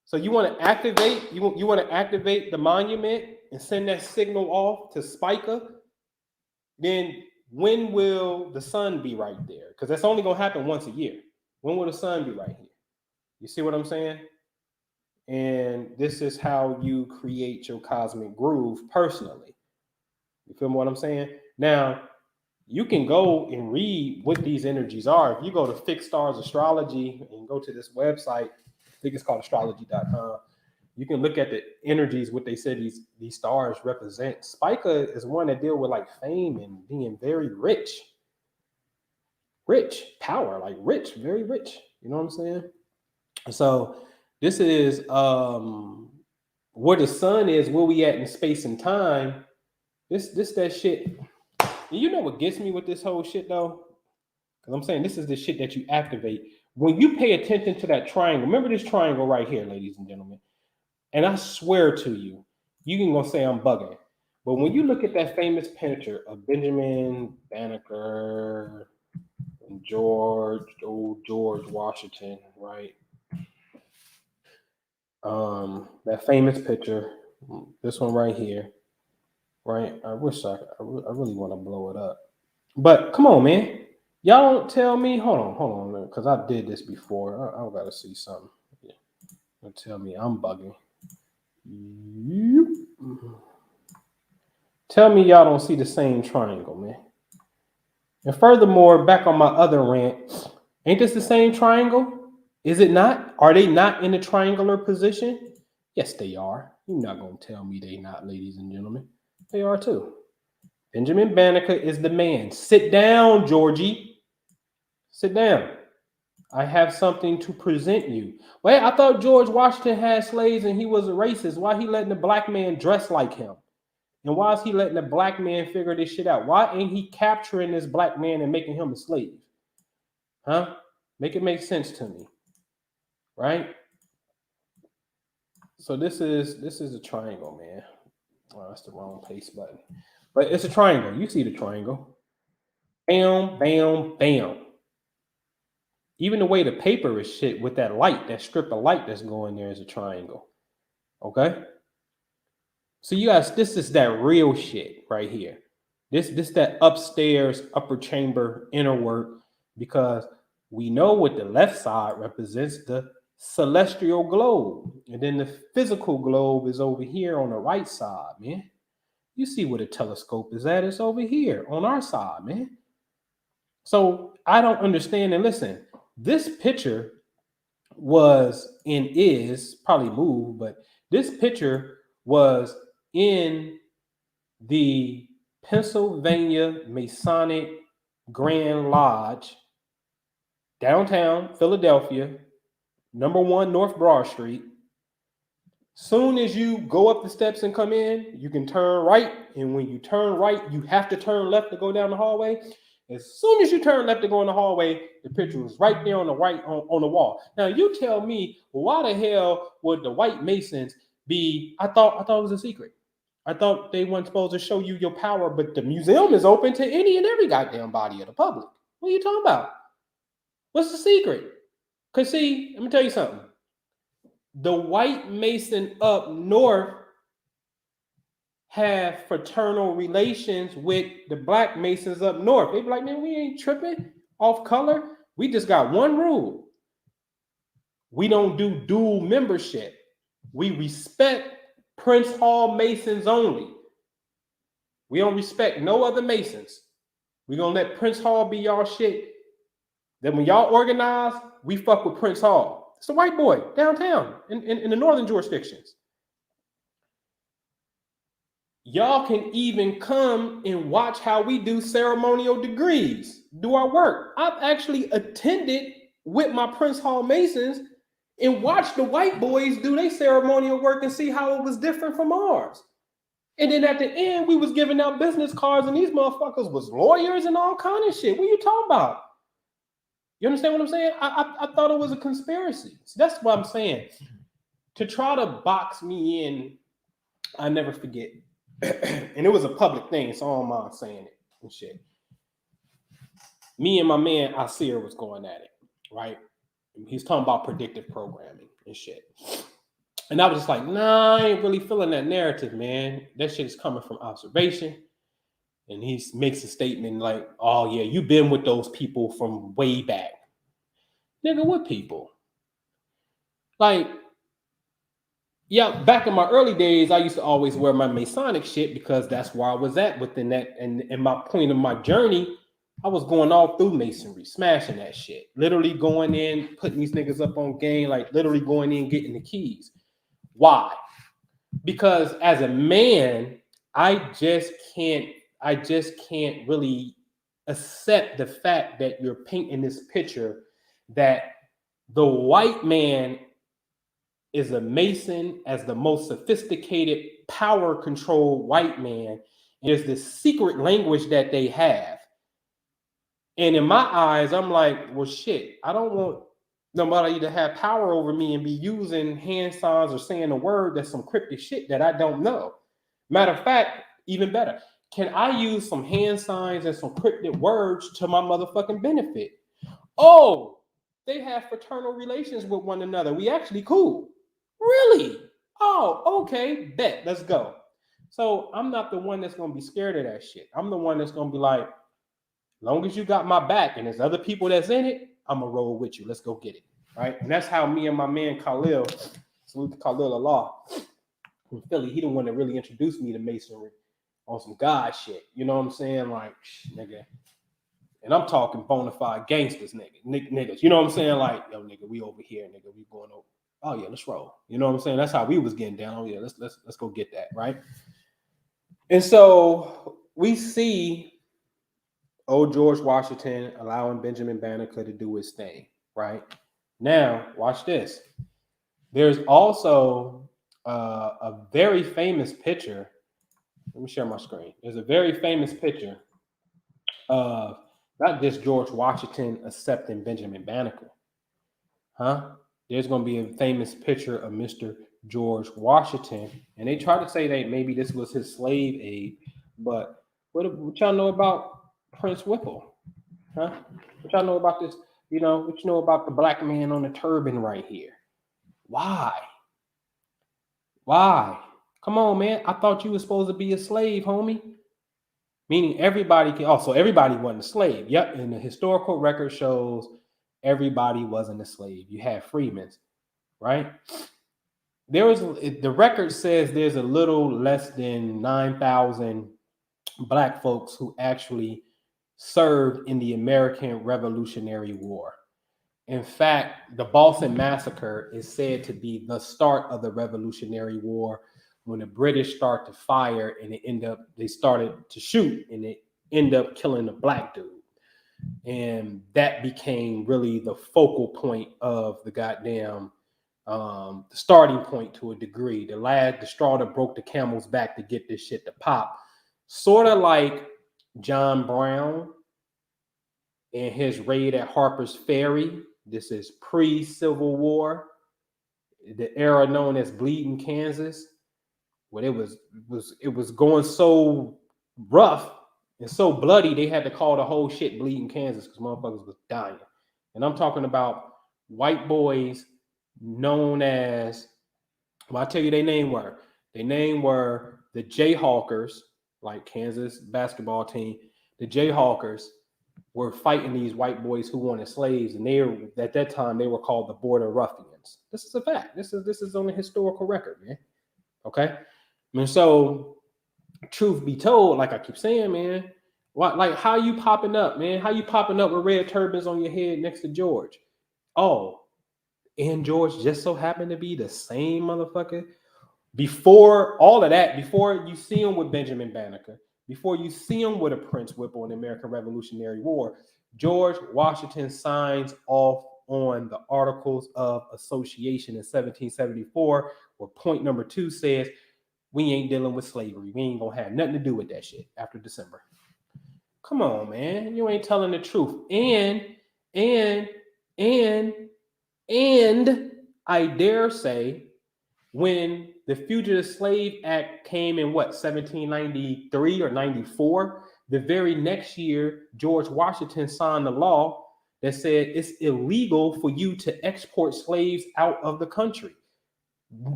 So you want to activate, you want to activate the monument and send that signal off to Spica, then when will the sun be right there? Because that's only going to happen once a year. When will the sun be right here? You see what I'm saying? And this is how you create your cosmic groove personally. You feel what I'm saying? Now, you can go and read what these energies are. If you go to Fixed Stars Astrology and go to this website, I think it's called astrology.com, you can look at the energies, what they said these stars represent. Spica is one that deal with like fame and being very rich, power, like rich, very rich. You know what I'm saying? So this is where the sun is, where we at in space and time. This that shit. And you know what gets me with this whole shit though? Because I'm saying this is the shit that you activate when you pay attention to that triangle. Remember this triangle right here, ladies and gentlemen. And I swear to you, you can go say I'm bugging. But when you look at that famous picture of Benjamin Banneker and George Washington, right? That famous picture, this one right here, right? I really want to blow it up. But come on, man. Y'all don't tell me. Hold on, because I did this before. I gotta see something. Yeah. Don't tell me I'm bugging. Tell me y'all don't see the same triangle, man. And furthermore, back on my other rant, ain't this the same triangle? Is it not? Are they not in a triangular position? Yes, they are. You're not gonna tell me they not, ladies and gentlemen. They are too. Benjamin Banneker is the man. Sit down, Georgie. Sit down. I have something to present you. Wait, I thought George Washington had slaves and he was a racist. Why he letting the black man dress like him? And why is he letting the black man figure this shit out? Why ain't he capturing this black man and making him a slave? Huh? Make it make sense to me. Right? So this is a triangle, man. Oh, that's the wrong paste button. But it's a triangle. You see the triangle. Bam, bam, bam. Even the way the paper is shit with that light, that strip of light that's going there is a triangle. Okay? So you guys, this is that real shit right here. This that upstairs, upper chamber, inner work, because we know what the left side represents, the celestial globe. And then the physical globe is over here on the right side, man. You see where the telescope is at? It's over here on our side, man. So I don't understand. And listen, this picture was and is probably moved, but this picture was in the Pennsylvania Masonic Grand Lodge, downtown Philadelphia, number 1 North Broad Street. Soon as you go up the steps and come in, you can turn right. And when you turn right, you have to turn left to go down the hallway. As soon as you turn left to go in the hallway, the picture was right there on the right on the wall. Now you tell me, why the hell would the white Masons be? I thought it was a secret. I thought they weren't supposed to show you your power, but the museum is open to any and every goddamn body of the public. What are you talking about? What's the secret? Because see, let me tell you something. The white Mason up north have fraternal relations with the black Masons up north. They be like, man, we ain't tripping off color. We just got one rule. We don't do dual membership. We respect Prince Hall Masons only. We don't respect no other Masons. We're going to let Prince Hall be y'all shit. Then when y'all organize, we fuck with Prince Hall. It's a white boy downtown in the northern jurisdictions. y'all can even come and watch how we do ceremonial degrees, do our work. I've actually attended with my Prince Hall Masons and watched the white boys do their ceremonial work and see how it was different from ours. And then at the end, we was giving out business cards, and these motherfuckers was lawyers and all kind of shit. What are you talking about? You understand what I'm saying? I thought it was a conspiracy. So that's what I'm saying. To try to box me in, I never forget. And it was a public thing, so I don't mind saying it and shit. Me and my man Asir was going at it, right? He's talking about predictive programming and shit. And I was just like, nah, I ain't really feeling that narrative, man. That shit is coming from observation. And he makes a statement like, oh, yeah, you've been with those people from way back. Nigga, what people? Like, yeah, back in my early days, I used to always wear my Masonic shit because that's where I was at within that. And my point of my journey, I was going all through Masonry, smashing that shit. Literally going in, putting these niggas up on game, like literally going in, getting the keys. Why? Because as a man, I just can't really accept the fact that you're painting this picture that the white man is a Mason as the most sophisticated, power controlled white man. And there's this secret language that they have. And in my eyes, I'm like, well, shit, I don't want nobody to have power over me and be using hand signs or saying a word that's some cryptic shit that I don't know. Matter of fact, even better, can I use some hand signs and some cryptic words to my motherfucking benefit? Oh, they have fraternal relations with one another. We actually cool. Really? Oh, okay, bet, let's go. So I'm not the one that's going to be scared of that shit. I'm the one that's going to be like, long as you got my back and there's other people that's in it, I'm going to roll with you. Let's go get it, right? And that's how me and my man Khalil, salute to Khalil Allah from Philly, he the one that really introduced me to Masonry on some God shit. You know what I'm saying? Like, nigga. And I'm talking bona fide gangsters, niggas. You know what I'm saying? Like, yo, nigga, we over here, nigga, we going over. Oh yeah, let's roll. You know what I'm saying? That's how we was getting down. Oh yeah, let's go get that, right? And so we see old George Washington allowing Benjamin Banneker to do his thing, right? Now, watch this. There's also a very famous picture. Let me share my screen. There's a very famous picture of not just George Washington accepting Benjamin Banneker. There's going to be a famous picture of Mr. George Washington. And they try to say that maybe this was his slave aid. But what y'all know about Prince Whipple? What y'all know about this? You know, what you know about the black man on the turban right here? Why? Come on, man. I thought you were supposed to be a slave, homie. Meaning everybody can. Also, everybody wasn't a slave. Yep. And the historical record shows everybody wasn't a slave. You had freedmen, right? The record says there's a little less than 9,000 black folks who actually served in the American Revolutionary War. In fact, the Boston Massacre is said to be the start of the Revolutionary War, when the British start to fire and they started to shoot and it ended up killing a black dude. And that became really the focal point of the goddamn, the starting point to a degree. The straw that broke the camel's back to get this shit to pop. Sort of like John Brown and his raid at Harper's Ferry. This is pre-Civil War, the era known as Bleeding Kansas. When it was going so rough and so bloody, they had to call the whole shit Bleeding Kansas because motherfuckers was dying. And I'm talking about white boys known as, well, I'll tell you their name were. Their name were the Jayhawkers, like Kansas basketball team. The Jayhawkers were fighting these white boys who wanted slaves, and at that time they were called the Border Ruffians. This is a fact. This is on the historical record, man. Okay. And so, truth be told, like I keep saying, man, how you popping up, man? How you popping up with red turbans on your head next to George? Oh, and George just so happened to be the same motherfucker Before all of that, before you see him with Benjamin Banneker, before you see him with a Prince Whipple in the American Revolutionary War, George Washington signs off on the Articles of Association in 1774, where point number 2 says, we ain't dealing with slavery. We ain't gonna have nothing to do with that shit after December. Come on, man. You ain't telling the truth. And I dare say, when the Fugitive Slave Act came in 1793 or 94, the very next year, George Washington signed a law that said it's illegal for you to export slaves out of the country.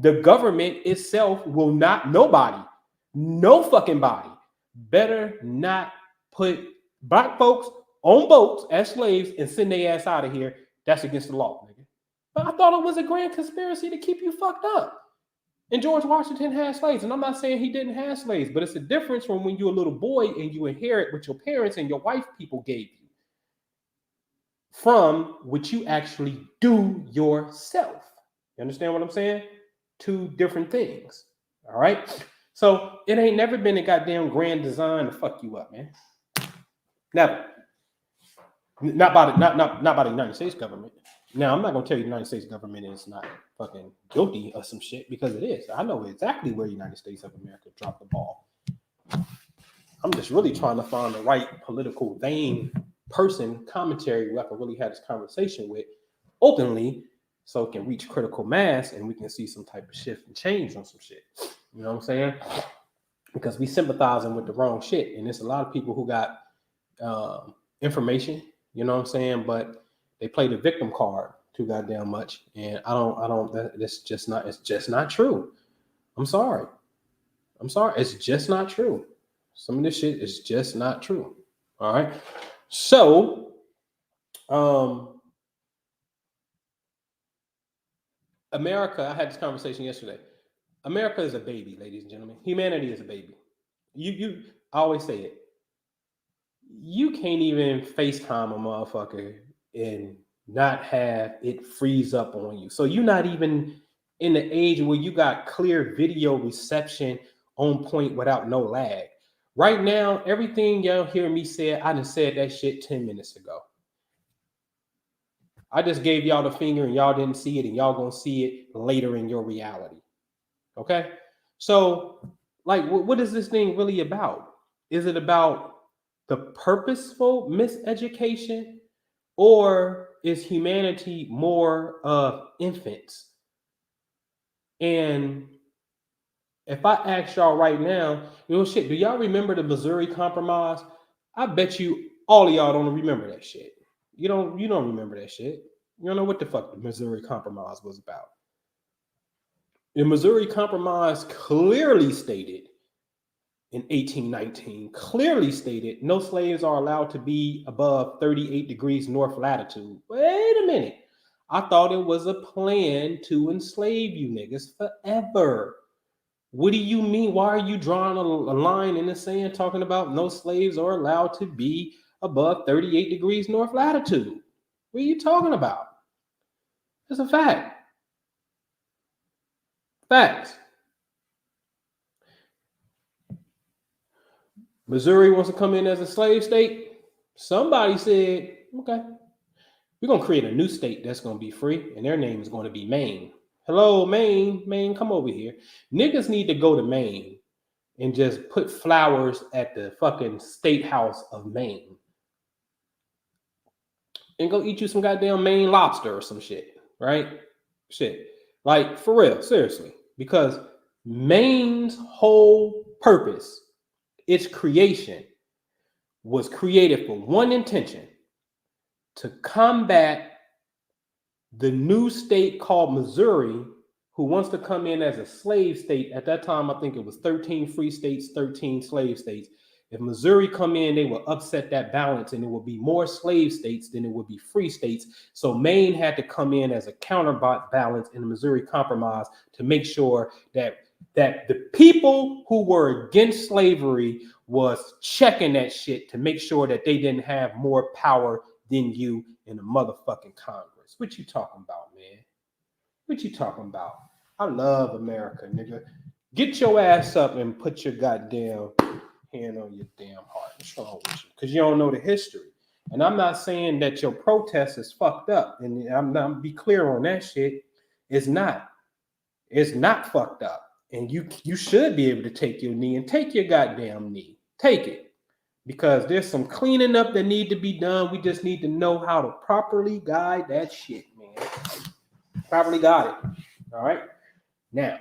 The government itself will not, nobody, no fucking body, better not put black folks on boats as slaves and send their ass out of here. That's against the law, nigga. But I thought it was a grand conspiracy to keep you fucked up. And George Washington had slaves. And I'm not saying he didn't have slaves, but it's a difference from when you're a little boy and you inherit what your parents and your wife people gave you from what you actually do yourself. You understand what I'm saying? Two different things. All right. So it ain't never been a goddamn grand design to fuck you up, man. Never. Not by the United States government. Now, I'm not going to tell you the United States government is not fucking guilty of some shit, because it is. I know exactly where the United States of America dropped the ball. I'm just really trying to find the right political vein person, commentary, who I can really have this conversation with openly, so it can reach critical mass and we can see some type of shift and change on some shit. You know what I'm saying? Because we sympathizing with the wrong shit. And there's a lot of people who got information, you know what I'm saying? But they play the victim card too goddamn much. And it's just not true. I'm sorry. It's just not true. Some of this shit is just not true. All right. So, America, I had this conversation yesterday. America is a baby, ladies and gentlemen. Humanity is a baby. I always say it. You can't even FaceTime a motherfucker and not have it freeze up on you. So you're not even in the age where you got clear video reception on point without no lag. Right now, everything y'all hear me say, I done said that shit 10 minutes ago. I just gave y'all the finger and y'all didn't see it, and y'all gonna see it later in your reality. Okay? So, like, what is this thing really about? Is it about the purposeful miseducation, or is humanity more of infants? And if I ask y'all right now, do y'all remember the Missouri Compromise? I bet you all of y'all don't remember that shit. You don't remember that shit. You don't know what the fuck the Missouri Compromise was about. The Missouri Compromise clearly stated in 1819, no slaves are allowed to be above 38 degrees north latitude. Wait a minute. I thought it was a plan to enslave you niggas forever. What do you mean? Why are you drawing a line in the sand talking about no slaves are allowed to be above 38 degrees north latitude? What are you talking about? It's a fact. Facts. Missouri wants to come in as a slave state. Somebody said, okay, we're going to create a new state that's going to be free, and their name is going to be Maine. Hello, Maine. Maine, come over here. Niggas need to go to Maine and just put flowers at the fucking state house of Maine and go eat you some goddamn Maine lobster or some shit, right? Shit. Like, for real, seriously. Because Maine's whole purpose, its creation, was created for one intention: to combat the new state called Missouri, who wants to come in as a slave state. At that time, I think it was 13 free states, 13 slave states. If Missouri come in, they will upset that balance, and it will be more slave states than it would be free states. So Maine had to come in as a counterbalance in the Missouri Compromise to make sure that the people who were against slavery was checking that shit to make sure that they didn't have more power than you in the motherfucking Congress. What you talking about, man? What you talking about? I love America, nigga. Get your ass up and put your goddamn hand on your damn heart. What's wrong with you? Because you don't know the history. And I'm not saying that your protest is fucked up. And I'm not be clear on that shit. It's not. It's not fucked up. And you should be able to take your knee and take your goddamn knee. Take it. Because there's some cleaning up that need to be done. We just need to know how to properly guide that shit, man. Properly guide it. All right. Now,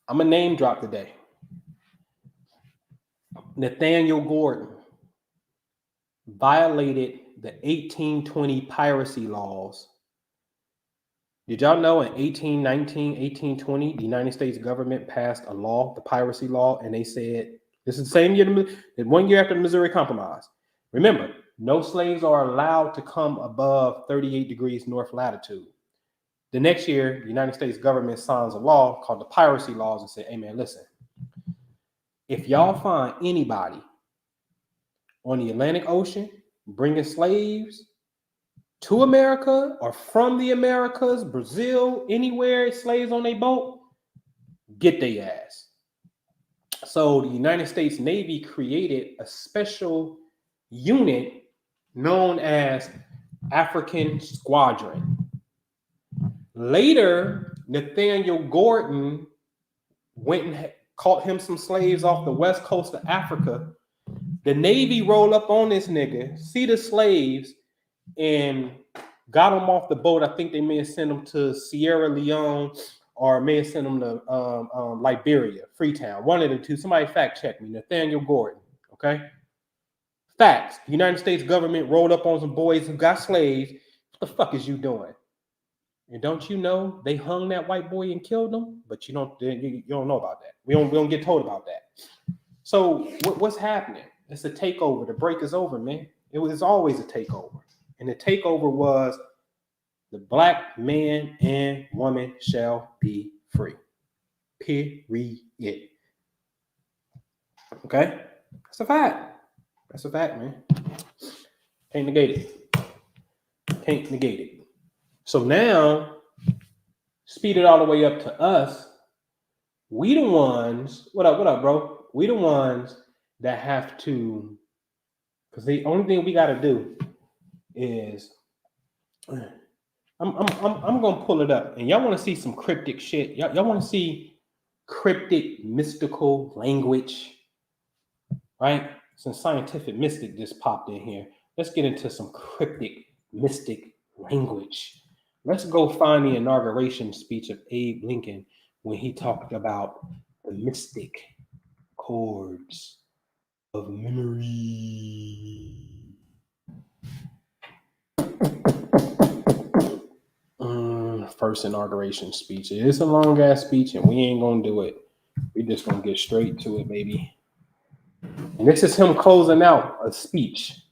I'm a name drop today. Nathaniel Gordon violated the 1820 piracy laws. Did y'all know in 1819, 1820, the United States government passed a law, the piracy law, and they said, this is the same year, 1 year after the Missouri Compromise. Remember, no slaves are allowed to come above 38 degrees north latitude. The next year, the United States government signs a law called the piracy laws and said, hey man, listen, if y'all find anybody on the Atlantic Ocean bringing slaves to America or from the Americas, Brazil, anywhere, slaves on their boat, get their ass. So the United States Navy created a special unit known as African Squadron. Later, Nathaniel Gordon went and caught him some slaves off the west coast of Africa. The Navy rolled up on this nigga, see the slaves, and got them off the boat. I think they may have sent them to Sierra Leone or may have sent them to Liberia, Freetown. One of the two. Somebody fact check me. Nathaniel Gordon, okay? Facts. The United States government rolled up on some boys who got slaves. What the fuck is you doing? And don't you know they hung that white boy and killed him? But you don't know about that. We don't get told about that. So what's happening? It's a takeover. The break is over, man. It was always a takeover. And the takeover was the black man and woman shall be free. Period. Okay? That's a fact. That's a fact, man. Can't negate it. Can't negate it. So now, speed it all the way up to us. We the ones, what up, bro? We the ones that have to, because the only thing we got to do is, I'm gonna pull it up, and y'all want to see some cryptic shit. Y'all want to see cryptic, mystical language, right? Some scientific mystic just popped in here. Let's get into some cryptic, mystic language. Let's go find the inauguration speech of Abe Lincoln when he talked about the mystic chords of memory. First inauguration speech. It's a long ass speech, and we ain't gonna do it. We just gonna get straight to it, baby. And this is him closing out a speech.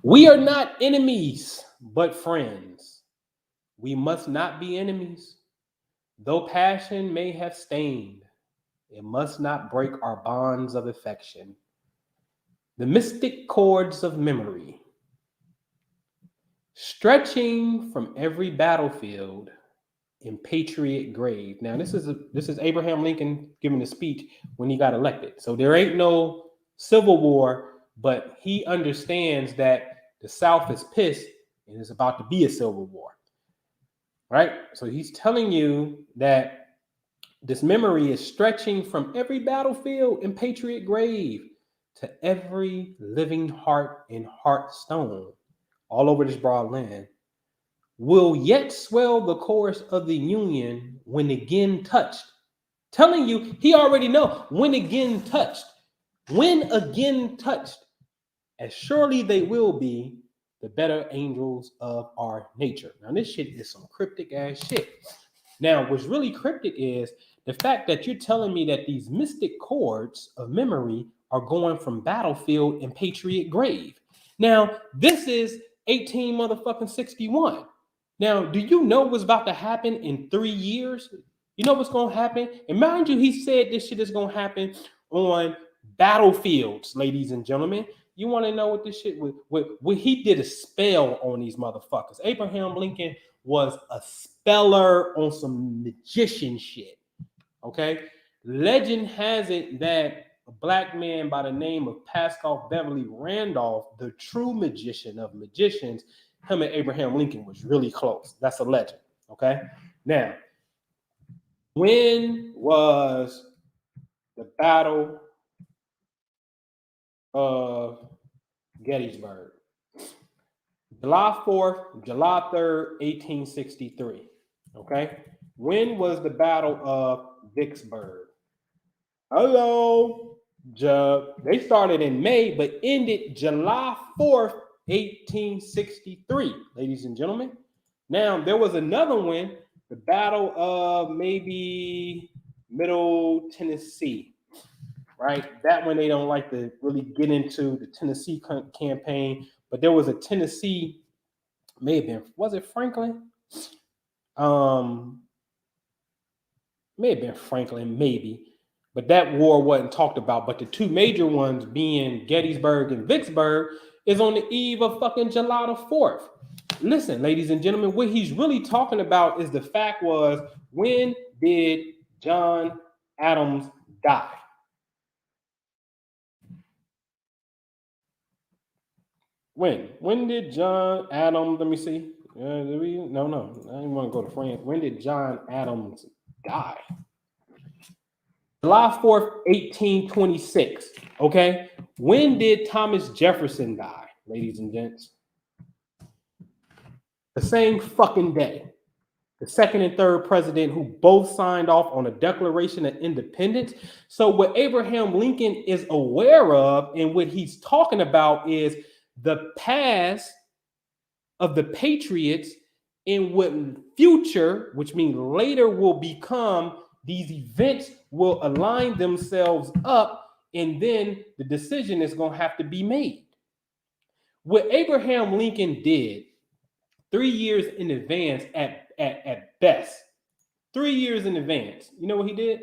We are not enemies, but friends. We must not be enemies. Though passion may have stained, it must not break our bonds of affection. The mystic chords of memory, stretching from every battlefield in patriot grave. Now, this is Abraham Lincoln giving a speech when he got elected. So there ain't no Civil War, but he understands that the South is pissed and it's about to be a Civil War. Right? So he's telling you that this memory is stretching from every battlefield and patriot grave to every living heart and heartstone all over this broad land, will yet swell the chorus of the Union when again touched. Telling you, he already know, when again touched. When again touched, as surely they will be the better angels of our nature. Now, this shit is some cryptic ass shit. Now, what's really cryptic is the fact that you're telling me that these mystic chords of memory are going from battlefield and patriot grave. Now, this is 1861. Now, do you know what's about to happen in 3 years? You know what's going to happen? And mind you, he said this shit is going to happen on battlefields, ladies and gentlemen. You want to know what this shit was? What he did a spell on these motherfuckers. Abraham Lincoln was a speller on some magician shit. Okay. Legend has it that a black man by the name of Pascal Beverly Randolph, the true magician of magicians, him and Abraham Lincoln was really close. That's a legend. Okay. Now, when was the Battle of Gettysburg? July 4th, July 3rd, 1863. Okay. When was the Battle of Vicksburg? Hello. They started in May, but ended July 4th, 1863, ladies and gentlemen. Now, there was another one, the Battle of maybe Middle Tennessee, right? That one they don't like to really get into, the Tennessee campaign, but there was a Tennessee, may have been, was it Franklin? May have been Franklin, maybe. But that war wasn't talked about. But the two major ones being Gettysburg and Vicksburg is on the eve of fucking July the 4th. Listen, ladies and gentlemen, what he's really talking about is the fact was, when did John Adams die? When did John Adams, let me see. No, I didn't want to go to France. When did John Adams die? July 4th, 1826. Okay. When did Thomas Jefferson die, ladies and gents? The same fucking day. The second and third president who both signed off on a Declaration of Independence. So what Abraham Lincoln is aware of and what he's talking about is the past of the patriots in what future, which means later will become, these events will align themselves up, and then the decision is going to have to be made. What Abraham Lincoln did 3 years in advance at best, 3 years in advance, you know what he did?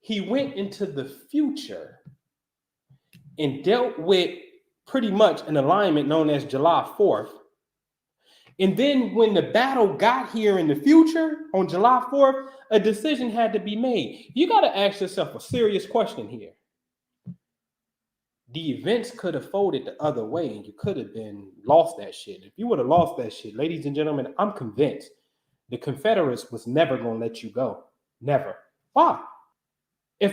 He went into the future and dealt with pretty much an alignment known as July 4th. And then when the battle got here in the future on July 4th, a decision had to be made. You got to ask yourself a serious question here. The events could have folded the other way and you could have been lost that shit. If you would have lost that shit, ladies and gentlemen, I'm convinced the Confederates was never going to let you go. Never. Why? If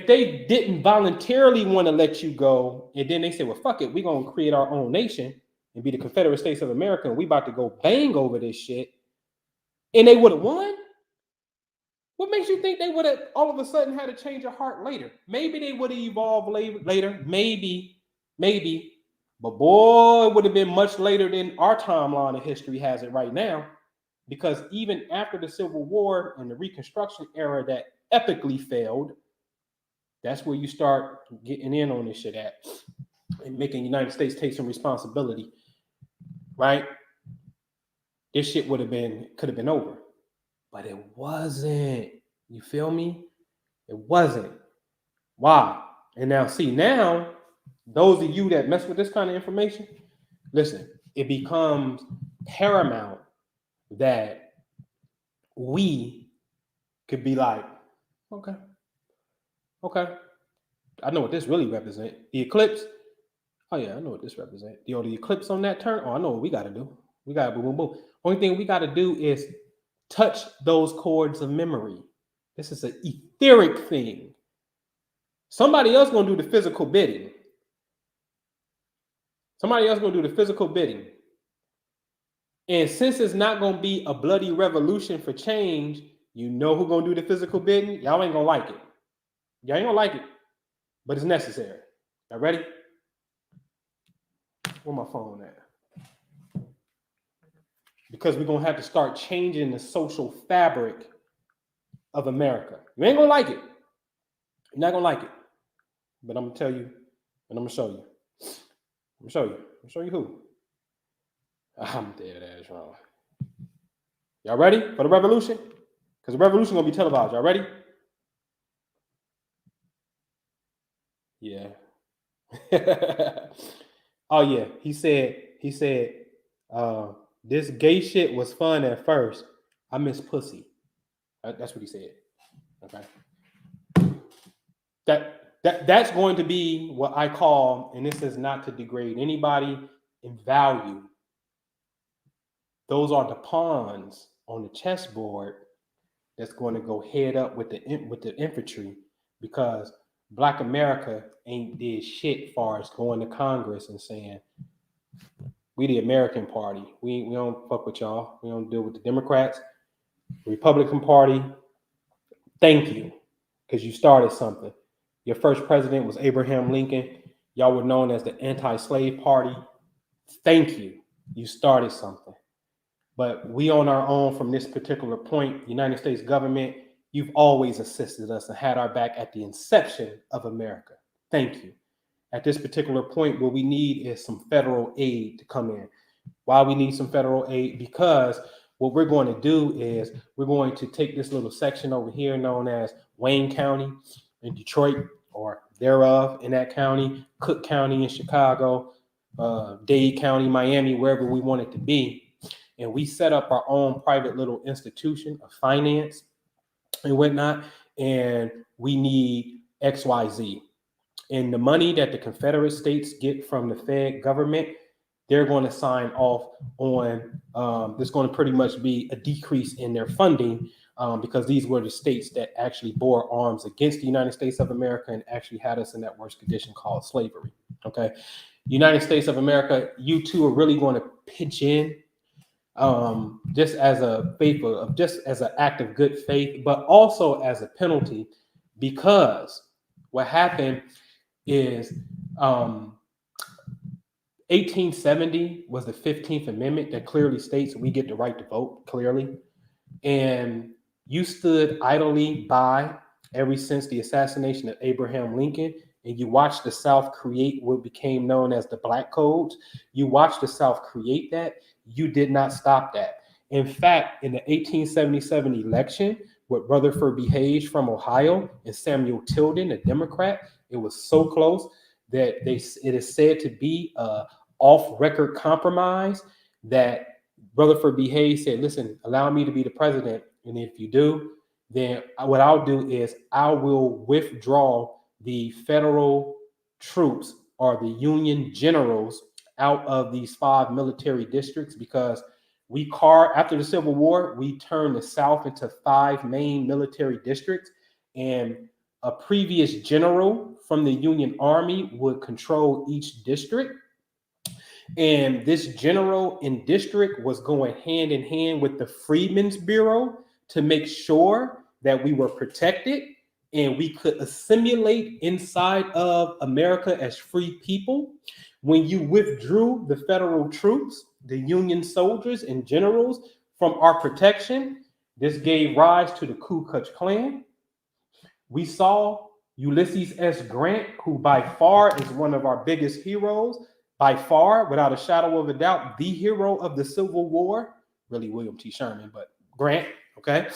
they didn't voluntarily want to let you go, and then they say, well, fuck it, we're going to create our own nation and be the Confederate States of America, and we about to go bang over this shit, and they would have won? What makes you think they would have all of a sudden had a change of heart later? Maybe they would have evolved later. Maybe. But boy, it would have been much later than our timeline of history has it right now. Because even after the Civil War and the Reconstruction era that epically failed, that's where you start getting in on this shit at and making the United States take some responsibility, right? This shit could have been over. But it wasn't. You feel me? It wasn't. Why? And now, those of you that mess with this kind of information, listen, it becomes paramount that we could be like, okay. I know what this really represents. The eclipse. Oh yeah, I know what this represents. The eclipse on that turn. Oh, I know what we got to do. We got to boom. Only thing we got to do is touch those chords of memory. This is an etheric thing. Somebody else gonna do the physical bidding. And since it's not gonna be a bloody revolution for change, you know who gonna do the physical bidding? Y'all ain't gonna like it. Y'all ain't gonna like it, but it's necessary. Y'all ready? Where my phone at? Because we're gonna have to start changing the social fabric of America. You ain't gonna like it. You're not gonna like it. But I'm gonna tell you, and I'm gonna show you. I'm gonna show you who. I'm dead ass wrong. Y'all ready for the revolution? Because the revolution gonna be televised. Y'all ready? Yeah. Oh yeah, he said, uh, this gay shit was fun at first. I miss pussy. That's what he said. Okay. That's going to be what I call, and this is not to degrade anybody in value. Those are the pawns on the chessboard that's going to go head up with the infantry, because Black America ain't did shit far as going to Congress and saying, we the American party. We don't fuck with y'all. We don't deal with the Democrats. The Republican Party, thank you, because you started something. Your first president was Abraham Lincoln. Y'all were known as the anti-slave party. Thank you. You started something. But we on our own from this particular point, United States government, you've always assisted us and had our back at the inception of America. Thank you. At this particular point, what we need is some federal aid to come in. Why we need some federal aid? Because what we're going to do is we're going to take this little section over here known as Wayne County in Detroit, or thereof in that county, Cook County in Chicago, Dade County, Miami, wherever we want it to be. And we set up our own private little institution of finance and whatnot. And we need XYZ. And the money that the Confederate States get from the Fed government, they're going to sign off on. There's going to pretty much be a decrease in their funding, because these were the states that actually bore arms against the United States of America and actually had us in that worst condition called slavery. Okay. United States of America, you two are really going to pitch in, just as a favor, just as an act of good faith, but also as a penalty, because what happened is 1870 was the 15th Amendment that clearly states we get the right to vote, clearly. And you stood idly by ever since the assassination of Abraham Lincoln, and you watched the South create what became known as the Black Codes. You watched the South create that. You did not stop that. In fact, in the 1877 election with Rutherford B. Hayes from Ohio and Samuel Tilden, a Democrat, it was so close that it is said to be a off-record compromise that Rutherford B. Hayes said, listen, allow me to be the president. And if you do, then what I'll do is I will withdraw the federal troops or the Union generals out of these 5 military districts, because after the Civil War, we turned the South into 5 main military districts, and a previous general from the Union Army would control each district. And this general in district was going hand in hand with the Freedmen's Bureau to make sure that we were protected and we could assimilate inside of America as free people. When you withdrew the federal troops, the Union soldiers and generals from our protection, this gave rise to the Ku Klux Klan. We saw Ulysses S. Grant, who by far is one of our biggest heroes, by far, without a shadow of a doubt, the hero of the Civil War, really William T. Sherman, but Grant, okay?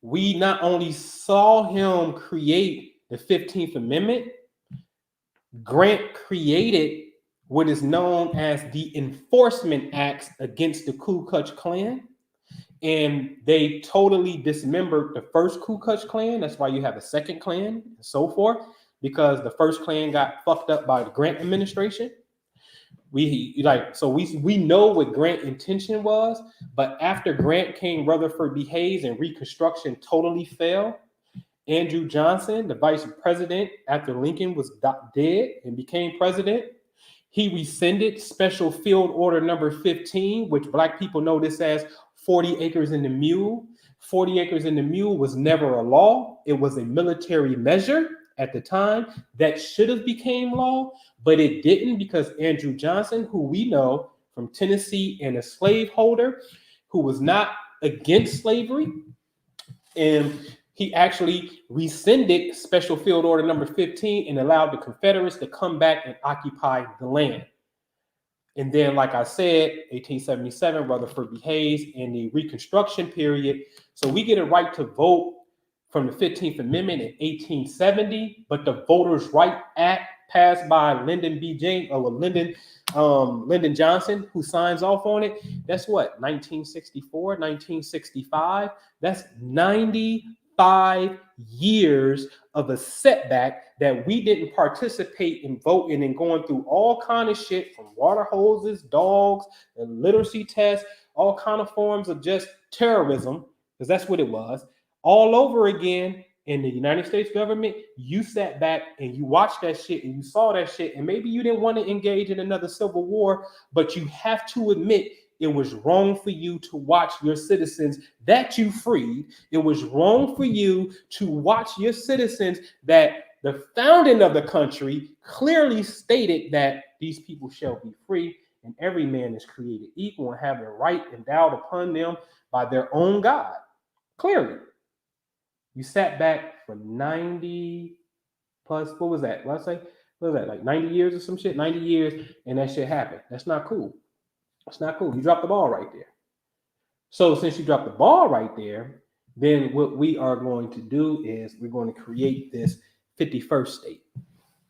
We not only saw him create the 15th Amendment, Grant created what is known as the Enforcement Acts against the Ku Klux Klan. And they totally dismembered the first Ku Klux Klan. That's why you have a second Klan and so forth, because the first Klan got fucked up by the Grant administration. We know what Grant's intention was, but after Grant came Rutherford B. Hayes and Reconstruction totally failed. Andrew Johnson, the vice president after Lincoln was dead and became president, he rescinded Special Field Order number 15, which Black people know this as 40 acres in the mule. 40 acres in the mule was never a law. It was a military measure at the time that should have became law, but it didn't, because Andrew Johnson, who we know from Tennessee and a slaveholder who was not against slavery, and he actually rescinded Special Field Order number 15 and allowed the Confederates to come back and occupy the land. And then, like I said, 1877, Rutherford B. Hayes in the Reconstruction period. So we get a right to vote from the 15th Amendment in 1870, but the Voters' Right Act passed by Lyndon Lyndon Johnson, who signs off on it. That's what, 1964, 1965. That's 95 years of a setback that we didn't participate in voting and going through all kind of shit from water hoses, dogs, and literacy tests, all kind of forms of just terrorism, because that's what it was, all over again. In the United States government, you sat back and you watched that shit and you saw that shit, and maybe you didn't want to engage in another civil war, but you have to admit it was wrong for you to watch your citizens that you freed. It was wrong for you to watch your citizens that the founding of the country clearly stated that these people shall be free and every man is created equal and have the right endowed upon them by their own God. Clearly. You sat back for 90 plus, what was that? What was that, like 90 years or some shit? 90 years, and that shit happened. That's not cool. That's not cool. You dropped the ball right there. So since you dropped the ball right there, then what we are going to do is we're going to create this 51st state.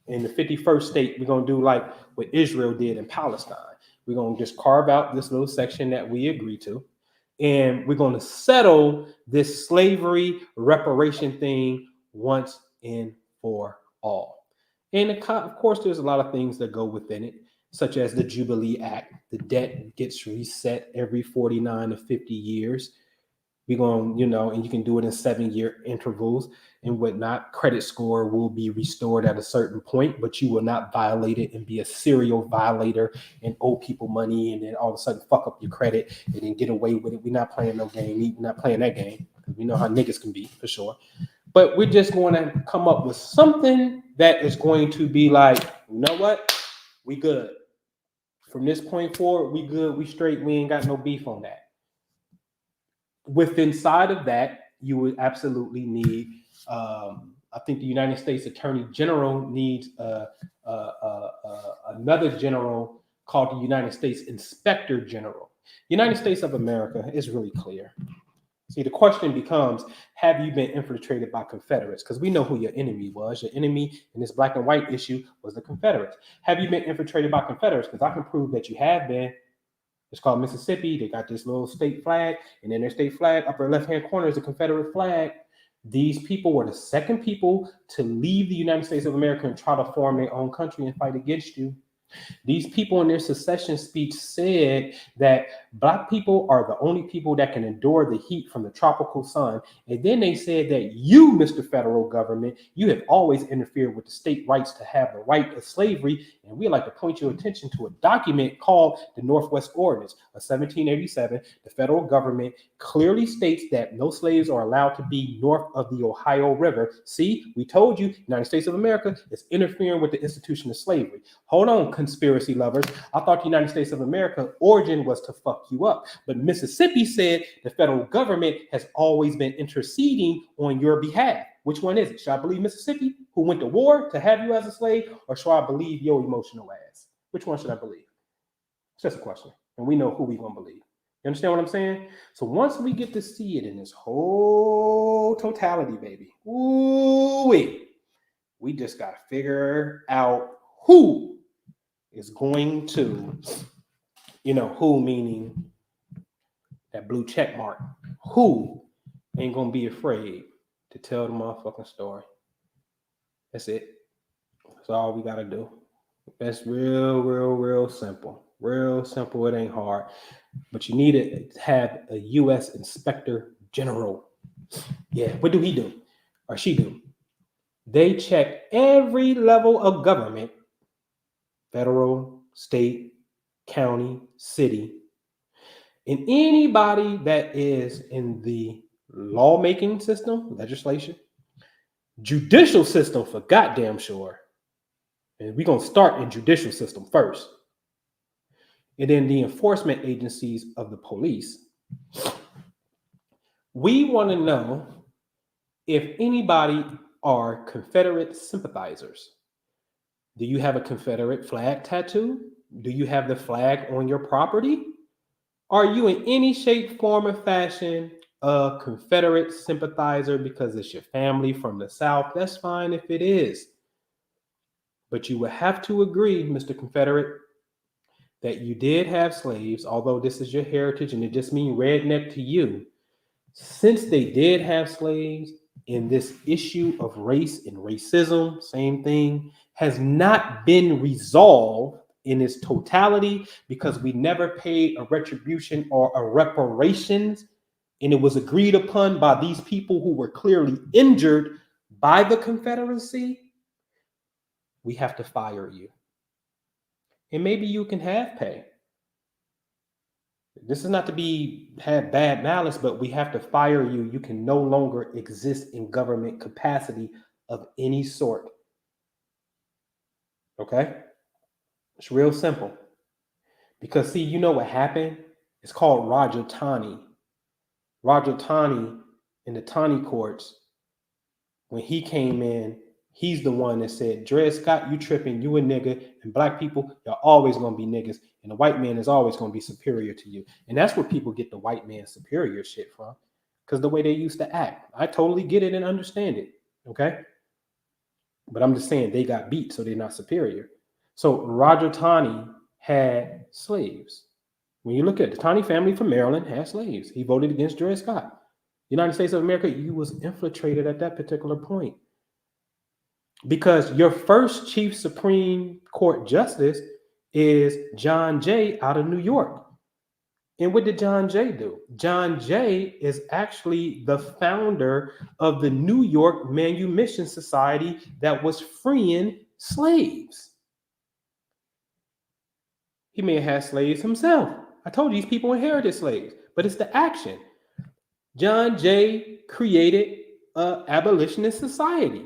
In the 51st state, we're going to do like what Israel did in Palestine. We're going to just carve out this little section that we agree to. And we're going to settle this slavery reparation thing once and for all. And of course, there's a lot of things that go within it, such as the Jubilee Act. The debt gets reset every 49 to 50 years. We're going, and you can do it in 7-year intervals and whatnot. Credit score will be restored at a certain point, but you will not violate it and be a serial violator and owe people money and then all of a sudden fuck up your credit and then get away with it. We're not playing no game. We're not playing that game because we know how niggas can be for sure. But we're just going to come up with something that is going to be like, you know what? We good. From this point forward, we good. We straight. We ain't got no beef on that. Inside of that, you would absolutely need, I think the United States Attorney General needs another general called the United States Inspector General. United States of America is really clear. See, the question becomes, have you been infiltrated by Confederates? Because we know who your enemy was. Your enemy in this black and white issue was the Confederates. Have you been infiltrated by Confederates? Because I can prove that you have been. It's called Mississippi. They got this little state flag, and then their state flag, upper left-hand corner, is a Confederate flag. These people were the second people to leave the United States of America and try to form their own country and fight against you. These people in their secession speech said that Black people are the only people that can endure the heat from the tropical sun. And then they said that you, Mr. Federal Government, you have always interfered with the state rights to have the right of slavery. And we'd like to point your attention to a document called the Northwest Ordinance of 1787. The federal government clearly states that no slaves are allowed to be north of the Ohio River. See, we told you, the United States of America is interfering with the institution of slavery. Hold on, conspiracy lovers. I thought the United States of America origin was to fuck you up. But Mississippi said the federal government has always been interceding on your behalf. Which one is it? Should I believe Mississippi, who went to war to have you as a slave, or should I believe your emotional ass? Which one should I believe? It's just a question. And we know who we're going to believe. You understand what I'm saying? So once we get to see it in this whole totality, baby, ooh-wee, we just got to figure out who is going to, who meaning that blue check mark, who ain't going to be afraid to tell the motherfucking story. That's it. That's all we got to do. That's real simple. Real simple. It ain't hard. But you need to have a U.S. Inspector General. Yeah, what do he do? Or she do? They check every level of government, federal, state, county, city, and anybody that is in the lawmaking system, legislation, judicial system for goddamn sure. And we're going to start in judicial system first. And then the enforcement agencies of the police. We want to know if anybody are Confederate sympathizers. Do you have a Confederate flag tattoo? Do you have the flag on your property? Are you in any shape, form, or fashion a Confederate sympathizer because it's your family from the South? That's fine if it is. But you would have to agree, Mr. Confederate, that you did have slaves, although this is your heritage and it just means redneck to you. Since they did have slaves, in this issue of race and racism, same thing, has not been resolved in its totality because we never paid a retribution or a reparations. And it was agreed upon by these people who were clearly injured by the Confederacy. We have to fire you. And maybe you can have pay. This is not to be have bad malice, but we have to fire you. You can no longer exist in government capacity of any sort. Okay? It's real simple. Because see, you know what happened? It's called Roger Taney. Roger Taney in the Taney courts, when he came in, he's the one that said, Dred Scott, you tripping, you a nigga, and black people, you're always going to be niggas, and the white man is always going to be superior to you. And that's where people get the white man superior shit from, because the way they used to act. I totally get it and understand it, okay? But I'm just saying they got beat, so they're not superior. So Roger Taney had slaves. When you look at the Taney family from Maryland had slaves. He voted against Dred Scott. United States of America, you was infiltrated at that particular point. Because your first Chief Supreme Court Justice is John Jay out of New York. And what did John Jay do? John Jay is actually the founder of the New York Manumission Society that was freeing slaves. He may have had slaves himself. I told you these people inherited slaves, but it's the action. John Jay created an abolitionist society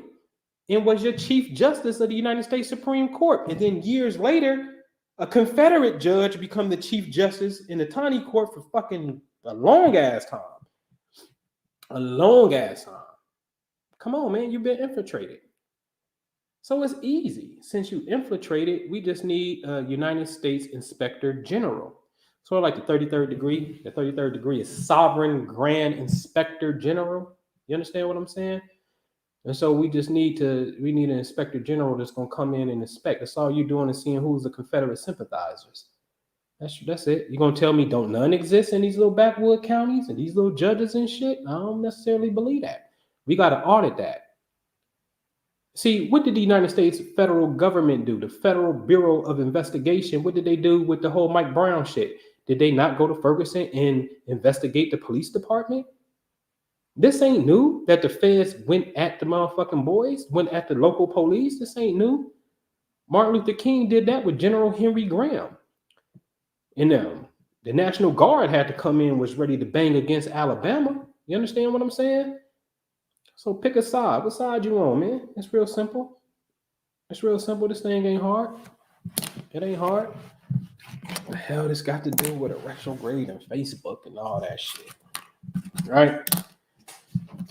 and was your Chief Justice of the United States Supreme Court. And then years later, a Confederate judge become the Chief Justice in the Taney Court for fucking a long ass time. A long ass time. Come on, man, you've been infiltrated. So it's easy. Since you infiltrated, we just need a United States Inspector General. Sort of like the 33rd degree. The 33rd degree is Sovereign Grand Inspector General. You understand what I'm saying? And so we need an Inspector General that's going to come in and inspect. That's all you're doing is seeing who's the Confederate sympathizers. That's it. You're going to tell me don't none exist in these little backwood counties and these little judges and shit? I don't necessarily believe that. We got to audit that. See, what did the United States federal government do? The Federal Bureau of Investigation, what did they do with the whole Mike Brown shit? Did they not go to Ferguson and investigate the police department? This ain't new that the feds went at the motherfucking boys, went at the local police. This ain't new. Martin Luther King did that with General Henry Graham. And the National Guard had to come in, was ready to bang against Alabama. You understand what I'm saying? So pick a side. What side you on, man? It's real simple. It's real simple. This thing ain't hard. It ain't hard. What the hell this got to do with a retrograde and Facebook and all that shit? Right?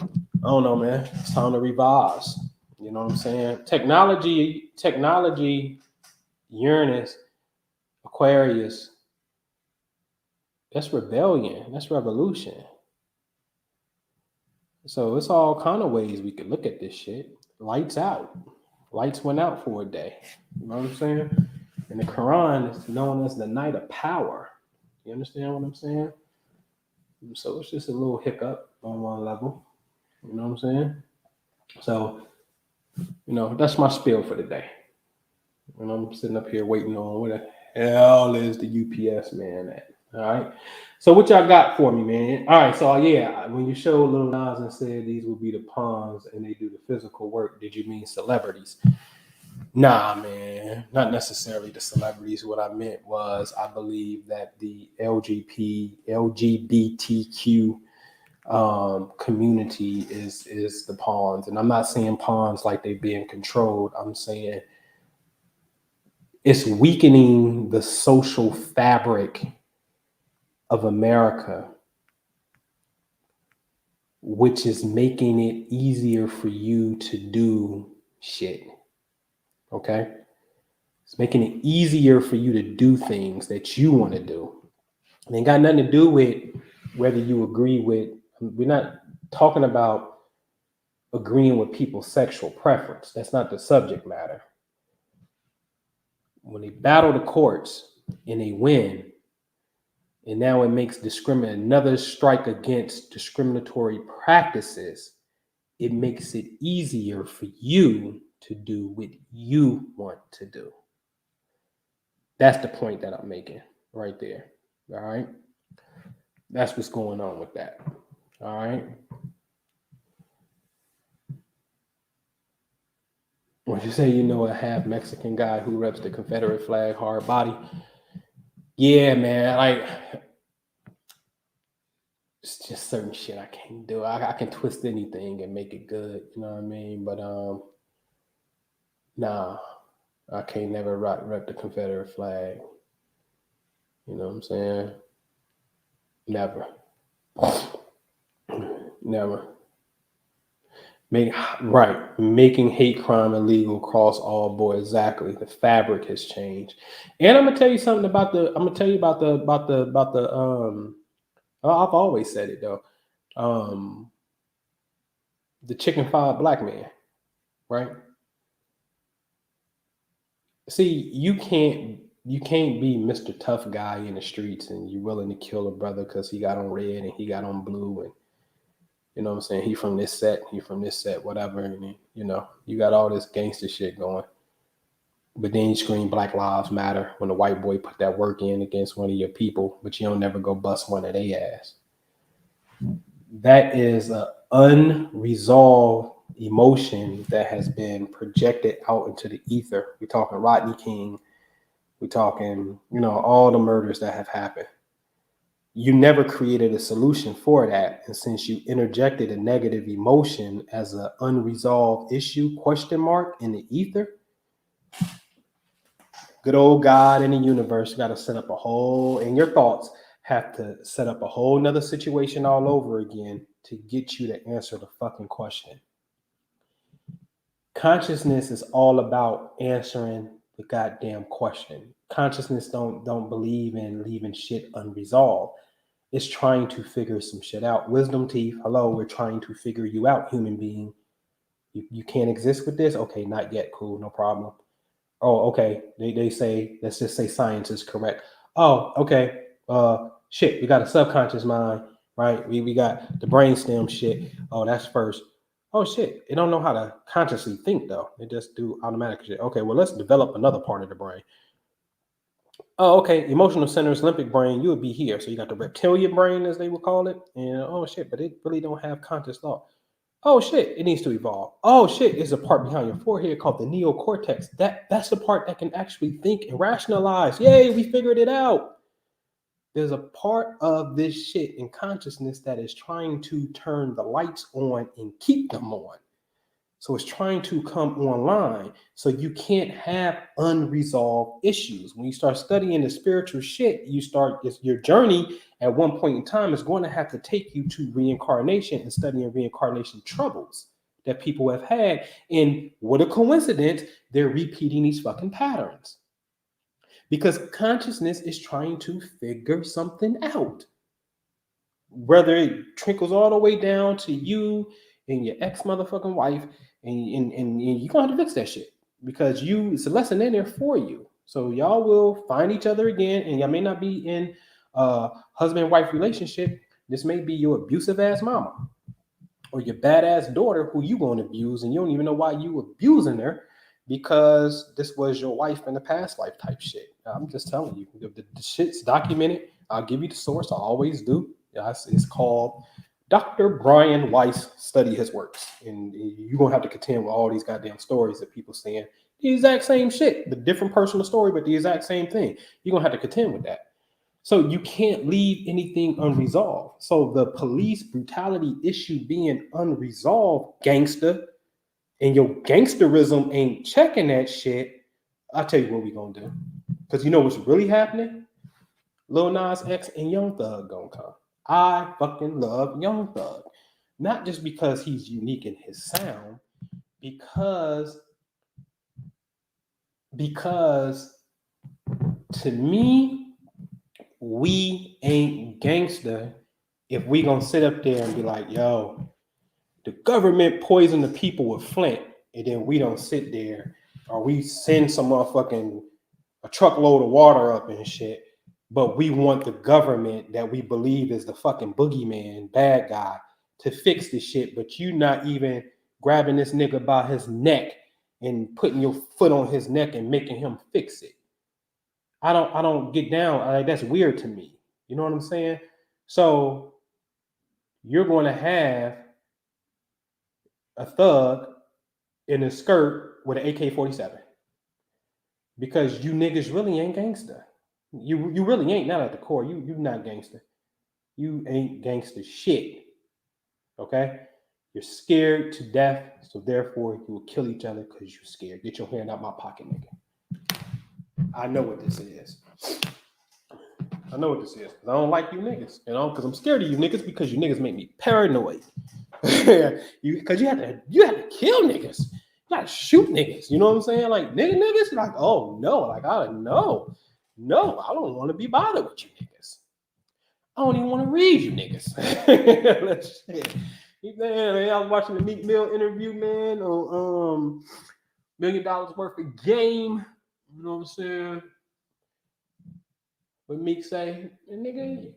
I don't know, man. It's time to revise. You know what I'm saying? Technology, Uranus, Aquarius, that's rebellion. That's revolution. So it's all kind of ways we could look at this shit. Lights out. Lights went out for a day. You know what I'm saying? And the Quran is known as the night of power. You understand what I'm saying? So it's just a little hiccup on one level. You know what I'm saying? So, that's my spiel for the day. And I'm sitting up here waiting on where the hell is the UPS man at? All right. So what y'all got for me, man? All right. So yeah, when you showed Lil Nas and said these will be the pawns and they do the physical work, did you mean celebrities? Nah, man, not necessarily the celebrities. What I meant was I believe that the LGBTQ community is the pawns. And I'm not saying pawns like they being controlled. I'm saying it's weakening the social fabric of America, which is making it easier for you to do shit. Okay? It's making it easier for you to do things that you want to do. It ain't got nothing to do with whether you agree with, we're not talking about agreeing with people's sexual preference. That's not the subject matter. when they battle the courts and they win, and now it makes another strike against discriminatory practices, it makes it easier for you to do what you want to do. That's the point that I'm making right there. All right. That's what's going on with that. All right. When you say a half Mexican guy who reps the Confederate flag hard body, yeah, man, like it's just certain shit I can't do. I can twist anything and make it good, you know what I mean? But nah, I can't never rep the Confederate flag. You know what I'm saying? Never. Never. Making hate crime illegal across all boards. Exactly. The fabric has changed. And I'm gonna tell you something about the. I'm gonna tell you about the. I've always said it though. The chicken fied black man, right? See, you can't be Mr. Tough Guy in the streets and you're willing to kill a brother because he got on red and he got on blue and you know what I'm saying? He from this set, whatever. And you got all this gangster shit going. But then you scream Black Lives Matter when the white boy put that work in against one of your people, but you don't never go bust one of their ass. That is an unresolved emotion that has been projected out into the ether. We're talking Rodney King. We're talking, all the murders that have happened. You never created a solution for that. And since you interjected a negative emotion as an unresolved issue, ? In the ether, good old God in the universe got to set up and your thoughts have to set up a whole nother situation all over again to get you to answer the fucking question. Consciousness is all about answering the goddamn question. Consciousness don't believe in leaving shit unresolved. It's trying to figure some shit out. Wisdom teeth, hello, we're trying to figure you out, human being. You can't exist with this? Okay, not yet. Cool, no problem. Oh, okay. They say, let's just say science is correct. Oh, okay. Shit, we got a subconscious mind, right? We got the brainstem shit. Oh, that's first. Oh shit, it don't know how to consciously think though. It just do automatic shit. Okay, well let's develop another part of the brain. Oh, okay. Emotional centers, limbic brain, you would be here. So you got the reptilian brain, as they would call it. And oh shit, but it really don't have conscious thought. Oh shit, it needs to evolve. Oh shit, there's a part behind your forehead called the neocortex. That's the part that can actually think and rationalize. Yay, we figured it out. There's a part of this shit in consciousness that is trying to turn the lights on and keep them on. So it's trying to come online. So you can't have unresolved issues. When you start studying the spiritual shit, your journey at one point in time is going to have to take you to reincarnation and studying reincarnation troubles that people have had. And what a coincidence, they're repeating these fucking patterns. Because consciousness is trying to figure something out. Whether it trickles all the way down to you and your ex-motherfucking wife, and you're gonna have to fix that shit because it's a lesson in there for you. So y'all will find each other again, and y'all may not be in a husband-wife relationship. This may be your abusive ass mama or your badass daughter who you gonna abuse, and you don't even know why you abusing her because this was your wife in the past life type shit. I'm just telling you, the shit's documented. I'll give you the source. I always do. It's called Dr. Brian Weiss Study His Works. And you're going to have to contend with all these goddamn stories that people saying the exact same shit, the different personal story, but the exact same thing. You're going to have to contend with that. So you can't leave anything unresolved. So the police brutality issue being unresolved, gangster, and your gangsterism ain't checking that shit, I'll tell you what we're going to do. Because you know what's really happening? Lil Nas X and Young Thug gonna come. I fucking love Young Thug. Not just because he's unique in his sound, because to me, we ain't gangster if we gonna sit up there and be like, yo, the government poisoned the people with Flint, and then we don't sit there or we send some motherfucking a truckload of water up and shit, but we want the government that we believe is the fucking boogeyman, bad guy, to fix the shit, but you not even grabbing this nigga by his neck and putting your foot on his neck and making him fix it. I don't get down. Like, that's weird to me. You know what I'm saying? So you're going to have a thug in a skirt with an AK-47 because you niggas really ain't gangster. You really ain't, not at the core. You not gangster. You ain't gangster shit. Okay? You're scared to death, so therefore you will kill each other because you're scared. Get your hand out my pocket, nigga. I know what this is. I know what this is. Because I don't like you niggas. You know, because I'm scared of you niggas because you niggas make me paranoid. Because you have to kill niggas. You gotta shoot niggas. You know what I'm saying? Like niggas, like, oh no, like I don't know. No, I don't want to be bothered with you niggas. I don't even want to read you niggas. Shit. Man, I was watching the Meek Mill interview, man, on $1 million worth of game. You know what I'm saying? What Meek say, nigga,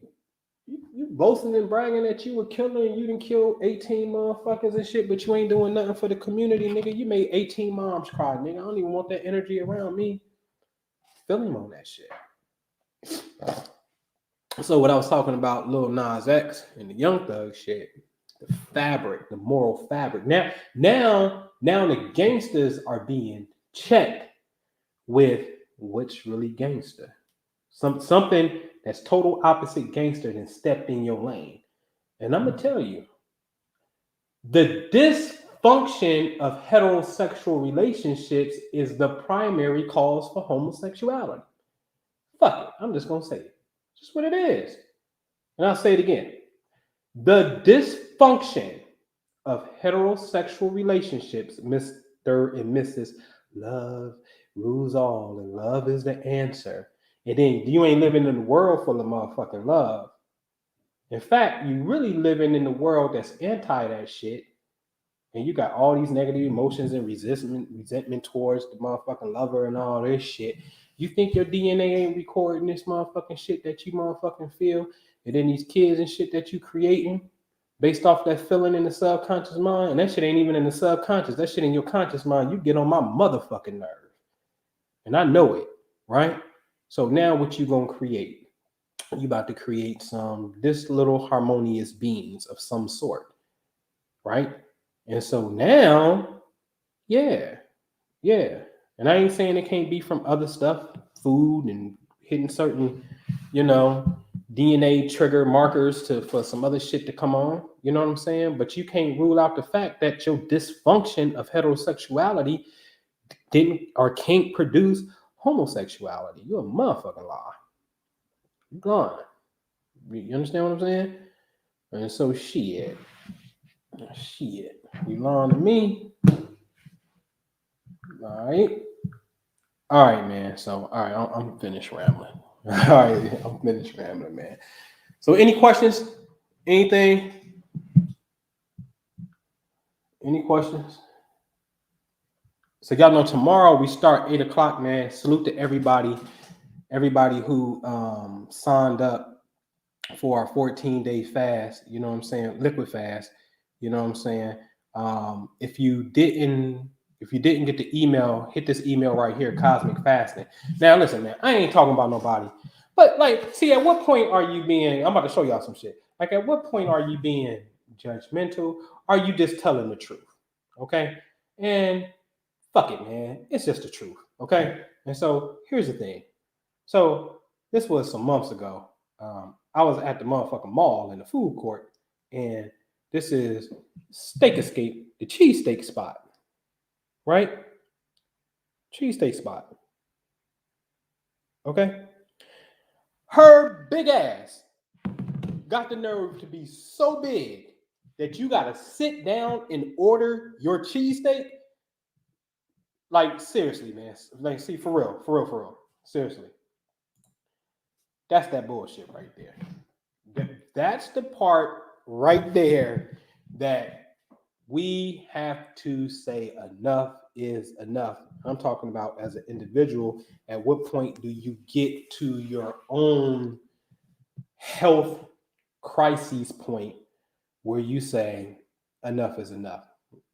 you boasting and bragging that you were killing and you didn't kill 18 motherfuckers and shit, but you ain't doing nothing for the community, nigga. You made 18 moms cry, nigga. I don't even want that energy around me. Feel him on that shit. So what I was talking about, Lil Nas X and the Young Thug shit, the fabric, the moral fabric. Now the gangsters are being checked with what's really gangster. Something that's total opposite gangster than stepped in your lane. And I'm gonna tell you, the dysfunction of heterosexual relationships is the primary cause for homosexuality. Fuck it, I'm just gonna say it. Just what it is. And I'll say it again. The dysfunction of heterosexual relationships, Mr. and Mrs. Love rules all, and love is the answer. And then you ain't living in a world full of motherfucking love. In fact, you really living in the world that's anti that shit. And you got all these negative emotions and resentment towards the motherfucking lover and all this shit. You think your DNA ain't recording this motherfucking shit that you motherfucking feel? And then these kids and shit that you creating based off that feeling in the subconscious mind? And that shit ain't even in the subconscious. That shit in your conscious mind. You get on my motherfucking nerve. And I know it, right? So now what you gonna create? You about to create some little harmonious beings of some sort, right? And so now, yeah. And I ain't saying it can't be from other stuff, food and hitting certain, DNA trigger markers for some other shit to come on. You know what I'm saying? But you can't rule out the fact that your dysfunction of heterosexuality didn't or can't produce homosexuality. You're a motherfucking lie. You're gone. You understand what I'm saying? And so shit. You lying to me. All right, man. So, all right, I'm finished rambling. All right, I'm finished rambling, man. So, any questions? Anything? Any questions? So, y'all know tomorrow we start 8:00, man. Salute to everybody who signed up for our 14-day fast. You know what I'm saying? Liquid fast. You know what I'm saying? If you didn't get the email, hit this email right here, Cosmic Fasting. Now, listen, man, I ain't talking about nobody. But, like, see, at what point are you being, I'm about to show y'all some shit. Like, at what point are you being judgmental? Are you just telling the truth? Okay? And fuck it, man. It's just the truth. Okay? And so, here's the thing. So, this was some months ago. I was at the motherfucking mall in the food court, and this is Steak Escape, the cheesesteak spot. Right? Cheesesteak spot. Okay? Her big ass got the nerve to be so big that you gotta sit down and order your cheesesteak. Like, seriously, man. Like, see, for real. Seriously. That's that bullshit right there. That's the part right there that we have to say enough is enough. I'm talking about as an individual. At what point do you get to your own health crises point where you say enough is enough?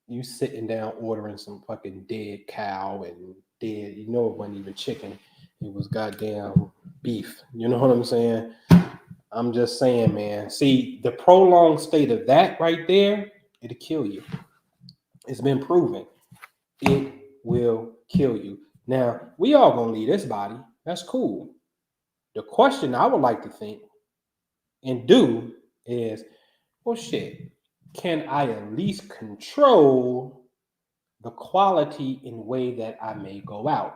You sitting down ordering some fucking dead cow and dead, it wasn't even chicken. It was goddamn beef. You know what I'm saying? I'm just saying, man. See, the prolonged state of that right there, it'll kill you. It's been proven. It will kill you. Now, we all gonna leave this body. That's cool. The question I would like to think and do is, well, shit, can I at least control the quality and way that I may go out?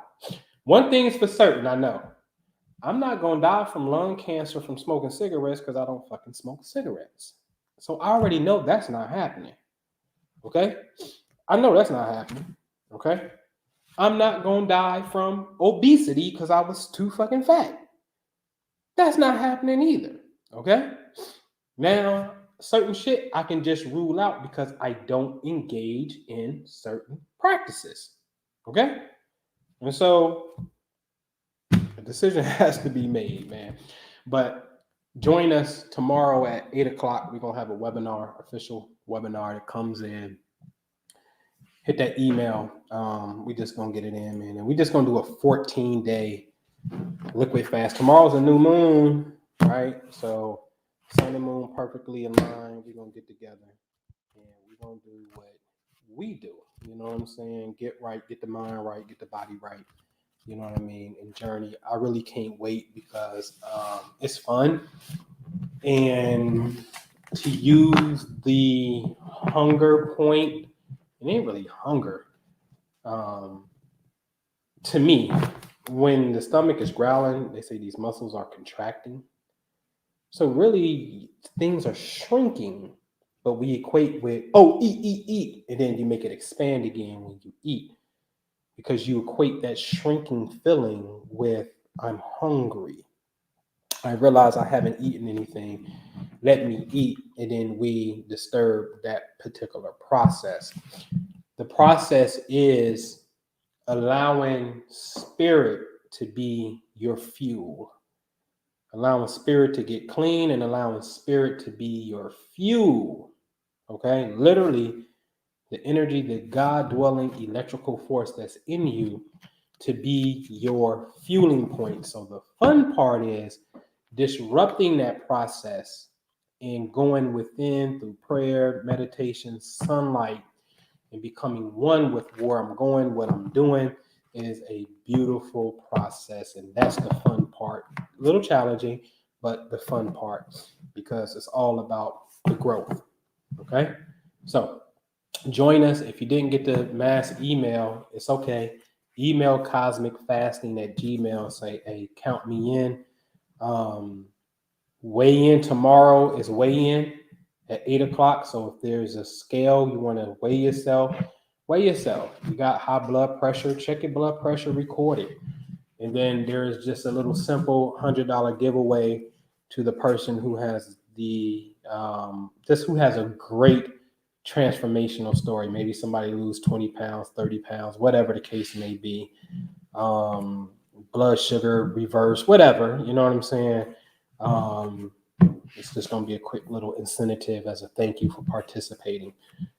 One thing is for certain, I know. I'm not going to die from lung cancer from smoking cigarettes because I don't fucking smoke cigarettes. So I already know that's not happening. Okay? I know that's not happening. Okay? I'm not going to die from obesity because I was too fucking fat. That's not happening either. Okay? Now, certain shit I can just rule out because I don't engage in certain practices. Okay? And so a decision has to be made, man. But join us tomorrow at 8 o'clock. We're going to have a webinar, official webinar that comes in. Hit that email. We just going to get it in, man. And we just going to do a 14-day liquid fast. Tomorrow's a new moon, right? So sun and moon perfectly aligned. We're going to get together and we're going to do what we do. You know what I'm saying? Get right, get the mind right, get the body right. You know what I mean? And journey. I really can't wait because it's fun. And to use the hunger point, it ain't really hunger. To me, when the stomach is growling, they say these muscles are contracting. So really, things are shrinking, but we equate with, oh, eat, and then you make it expand again when you eat. Because you equate that shrinking feeling with I'm hungry. I realize I haven't eaten anything. Let me eat. And then we disturb that particular process. The process is allowing spirit to be your fuel. Allowing spirit to get clean and allowing spirit to be your fuel. Okay? Literally, the energy, the God-dwelling electrical force that's in you to be your fueling point. So the fun part is disrupting that process and going within through prayer, meditation, sunlight, and becoming one with where I'm going, what I'm doing is a beautiful process. And that's the fun part. A little challenging, but the fun part because it's all about the growth. Okay? So join us. If you didn't get the mass email, it's okay. Email cosmicfasting@gmail. Say, hey, count me in. Weigh in tomorrow is weigh in at 8 o'clock. So if there's a scale, you want to weigh yourself. You got high blood pressure, check your blood pressure, record it. And then there's just a little simple $100 giveaway to the person who has who has a great transformational story. Maybe somebody lose 20 pounds, 30 pounds, whatever the case may be. Blood sugar reverse, whatever, you know what I'm saying? It's just going to be a quick little incentive as a thank you for participating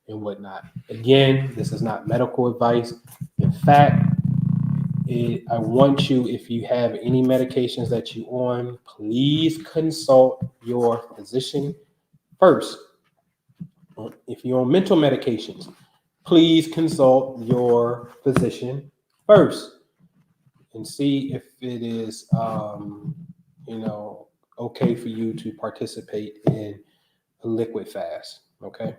and whatnot. Again, this is not medical advice. In fact, I want you, if you have any medications that you're on, please consult your physician first. If you're on mental medications, please consult your physician first and see if it is, okay for you to participate in a liquid fast. Okay.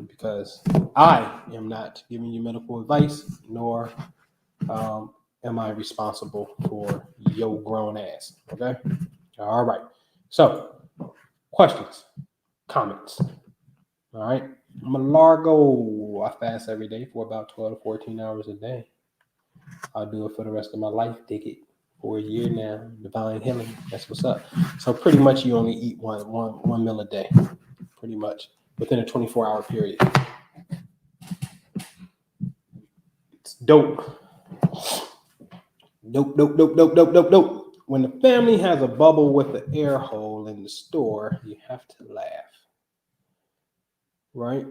Because I am not giving you medical advice, nor am I responsible for your grown ass. Okay. All right. So, questions, comments. All right. I'm a Largo. I fast every day for about 12 to 14 hours a day. I'll do it for the rest of my life. Dig it for a year now. Divine healing. That's what's up. So pretty much you only eat one meal a day. Pretty much within a 24-hour period. It's dope. Dope. When the family has a bubble with an air hole in the store, you have to laugh. Right?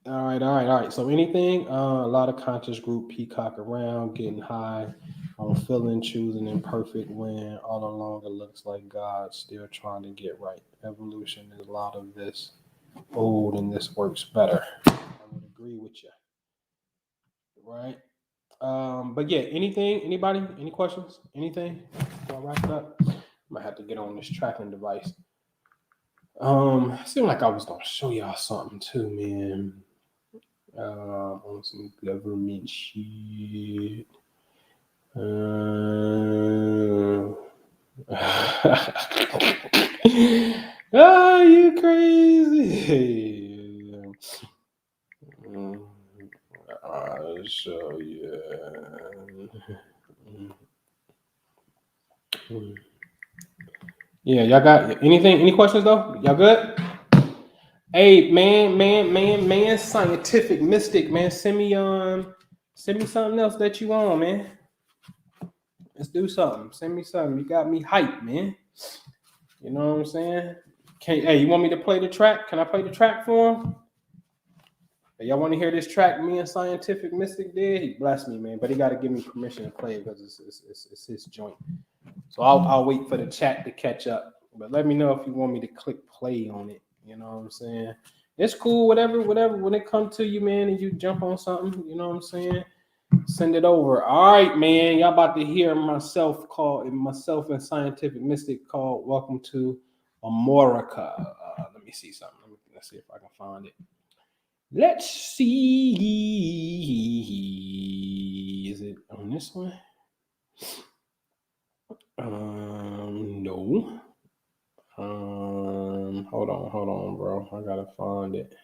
All right. So anything, a lot of conscious group peacock around, getting high on feeling, choosing imperfect when all along it looks like God still trying to get right. Evolution is a lot of this old and this works better. I would agree with you. Right? But yeah, anybody, any questions? Anything? Before I wrap it up? I might have to get on this tracking device. Seemed like I was gonna show y'all something too, man. On some government shit. Oh, you crazy. I'll show you. Yeah, y'all got anything? Any questions though? Y'all good? Hey, man, scientific mystic, man. Send me something else that you on, man. Let's do something. Send me something. You got me hyped, man. You know what I'm saying? Hey, you want me to play the track? Can I play the track for him? Hey, y'all want to hear this track me and Scientific Mystic did? He blessed me, man, but he got to give me permission to play it because it's his joint. So I'll wait for the chat to catch up. But let me know if you want me to click play on it. You know what I'm saying? It's cool, whatever. When it comes to you, man, and you jump on something, you know what I'm saying? Send it over. All right, man. Y'all about to hear myself and Scientific Mystic called Welcome to America. Let me see something. Let's see if I can find it. Let's see. Is it on this one? No. Hold on, bro. I gotta find it.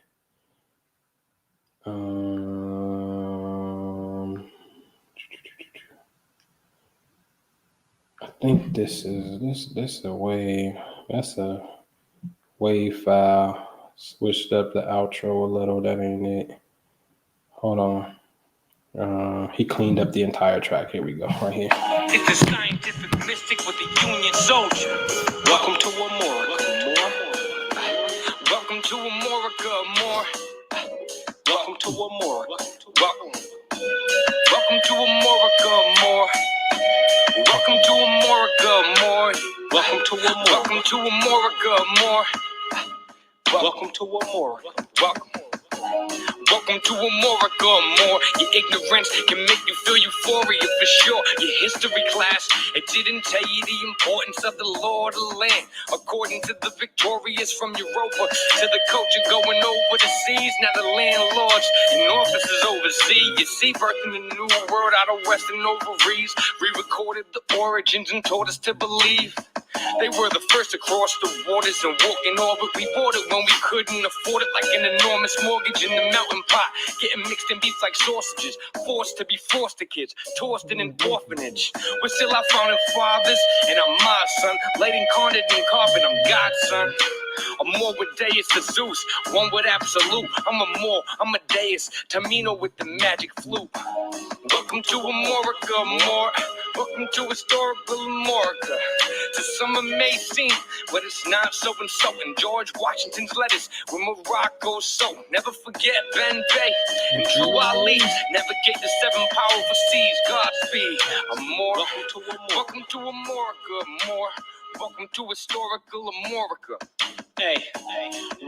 I think this is a wave. That's a wave file. Switched up the outro a little. That ain't it. Hold on. He cleaned up the entire track. Here we go. Right here. It's the Scientific Mystic with the Union Soldier. Welcome to America, Welcome to America, more. Welcome to America. Welcome to America, more. Welcome to America, more. Welcome to America. Welcome to America, more. Welcome to America. Welcome to America, more. Your ignorance can make you feel euphoria for sure. Your history class, it didn't tell you the importance of the law of the land. According to the victorious from Europa to the culture going over the seas, now the landlords and officers oversee. You see, birthing a new world out of Western ovaries. Re-recorded the origins and taught us to believe. They were the first to cross the waters and walk in orbit. We bought it when we couldn't afford it, like an enormous mortgage in the melting pot. Getting mixed in beats like sausages, forced to be foster kids, tossed in an orphanage. We're still our founding fathers, and I'm my son. Late incarnate in carbon, I'm God's son. A more with Deus to Zeus, one with absolute. I'm a Deus, Tamino with the magic flute. Welcome to America, more. Welcome to historical America. To some it may seem, but it's not so insulting. George Washington's letters with Morocco so. Never forget Ben Bay and Drew Ali. Navigate the 7 powerful seas. Godspeed. Welcome to America, more. Welcome to historical America. Hey,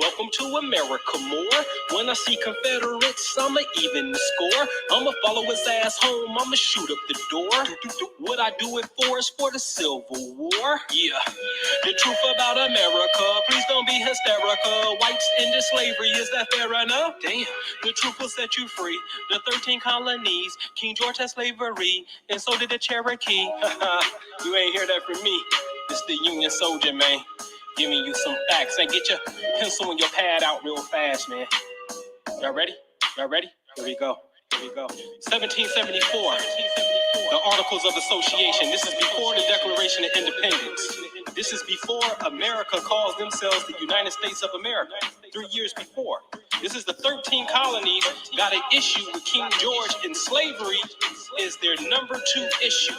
welcome to America, more. When I see Confederates, I'ma even the score. I'ma follow his ass home, I'ma shoot up the door. What I do it for is for the Civil War. Yeah, the truth about America, please don't be hysterical. Whites into slavery, is that fair enough? Damn, the truth will set you free. The 13 colonies, King George had slavery, and so did the Cherokee. You ain't hear that from me. It's the Union Soldier, man. Giving you some facts. And get your pencil and your pad out real fast, man. Y'all ready? Here we go. 1774. The Articles of Association. This is before the Declaration of Independence. This is before America calls themselves the United States of America. 3 years before. This is the 13 colonies got an issue with King George, and slavery is their number 2 issue.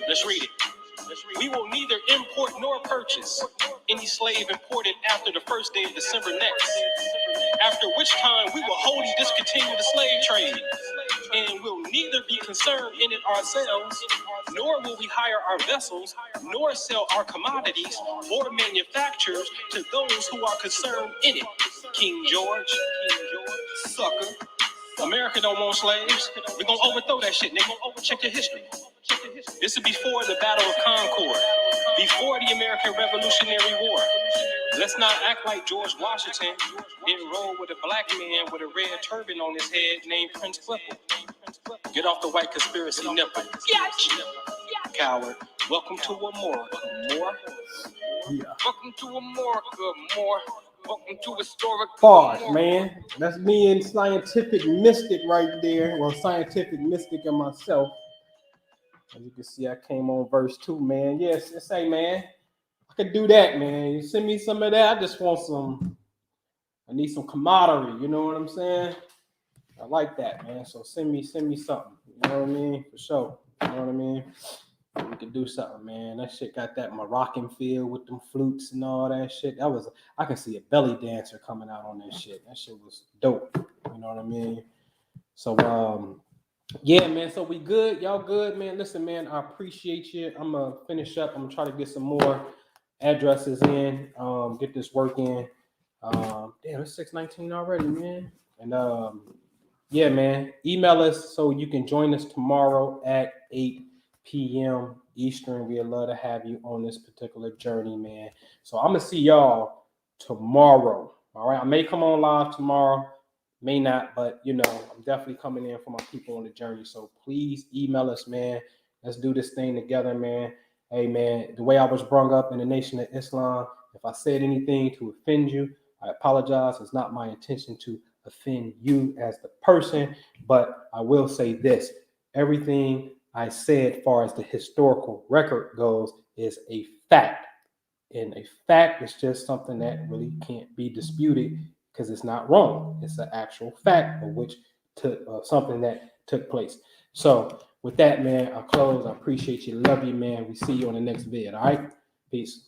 Let's read it. We will neither import nor purchase any slave imported after the first day of December next, after which time we will wholly discontinue the slave trade, and will neither be concerned in it ourselves, nor will we hire our vessels, nor sell our commodities or manufactures to those who are concerned in it. King George, sucker. America don't want slaves. We're gonna overthrow that shit, nigga. Check your history. This is before the Battle of Concord, before the American Revolutionary War. Let's not act like George Washington didn't roll with a black man with a red turban on his head named Prince Flipper. Get off the white conspiracy nipple. Coward. Welcome to America, more. Yeah. Welcome to America, more. Welcome to historic Bars, man. That's me and Scientific Mystic right there. Well, Scientific Mystic and myself. As you can see, I came on verse 2, man. Yes, say, man, I could do that, man. You send me some of that. I just want some. I need some camaraderie. You know what I'm saying? I like that, man. So send me something. You know what I mean? For sure. You know what I mean? We could do something, man. That shit got that Moroccan feel with them flutes and all that shit. I can see a belly dancer coming out on that shit. That shit was dope. You know what I mean? So, yeah, man. So we good. Y'all good, man. Listen, man, I appreciate you. I'm going to finish up. I'm going to try to get some more addresses in, get this work in. Damn, it's 6:19 already, man. And, yeah, man, email us so you can join us tomorrow at 8 p.m. Eastern. We'd love to have you on this particular journey, man. So I'm going to see y'all tomorrow. All right. I may come on live tomorrow, may not, but you know, I'm definitely coming in for my people on the journey. So please email us, man. Let's do this thing together, man. Hey, man, the way I was brought up in the Nation of Islam, if I said anything to offend you, I apologize. It's not my intention to offend you as the person, but I will say this. Everything I said as far as the historical record goes is a fact. And a fact is just something that really can't be disputed because it's not wrong. It's an actual fact of which took something that took place. So with that, man, I'll close. I appreciate you. Love you, man. We see you on the next vid. All right. Peace.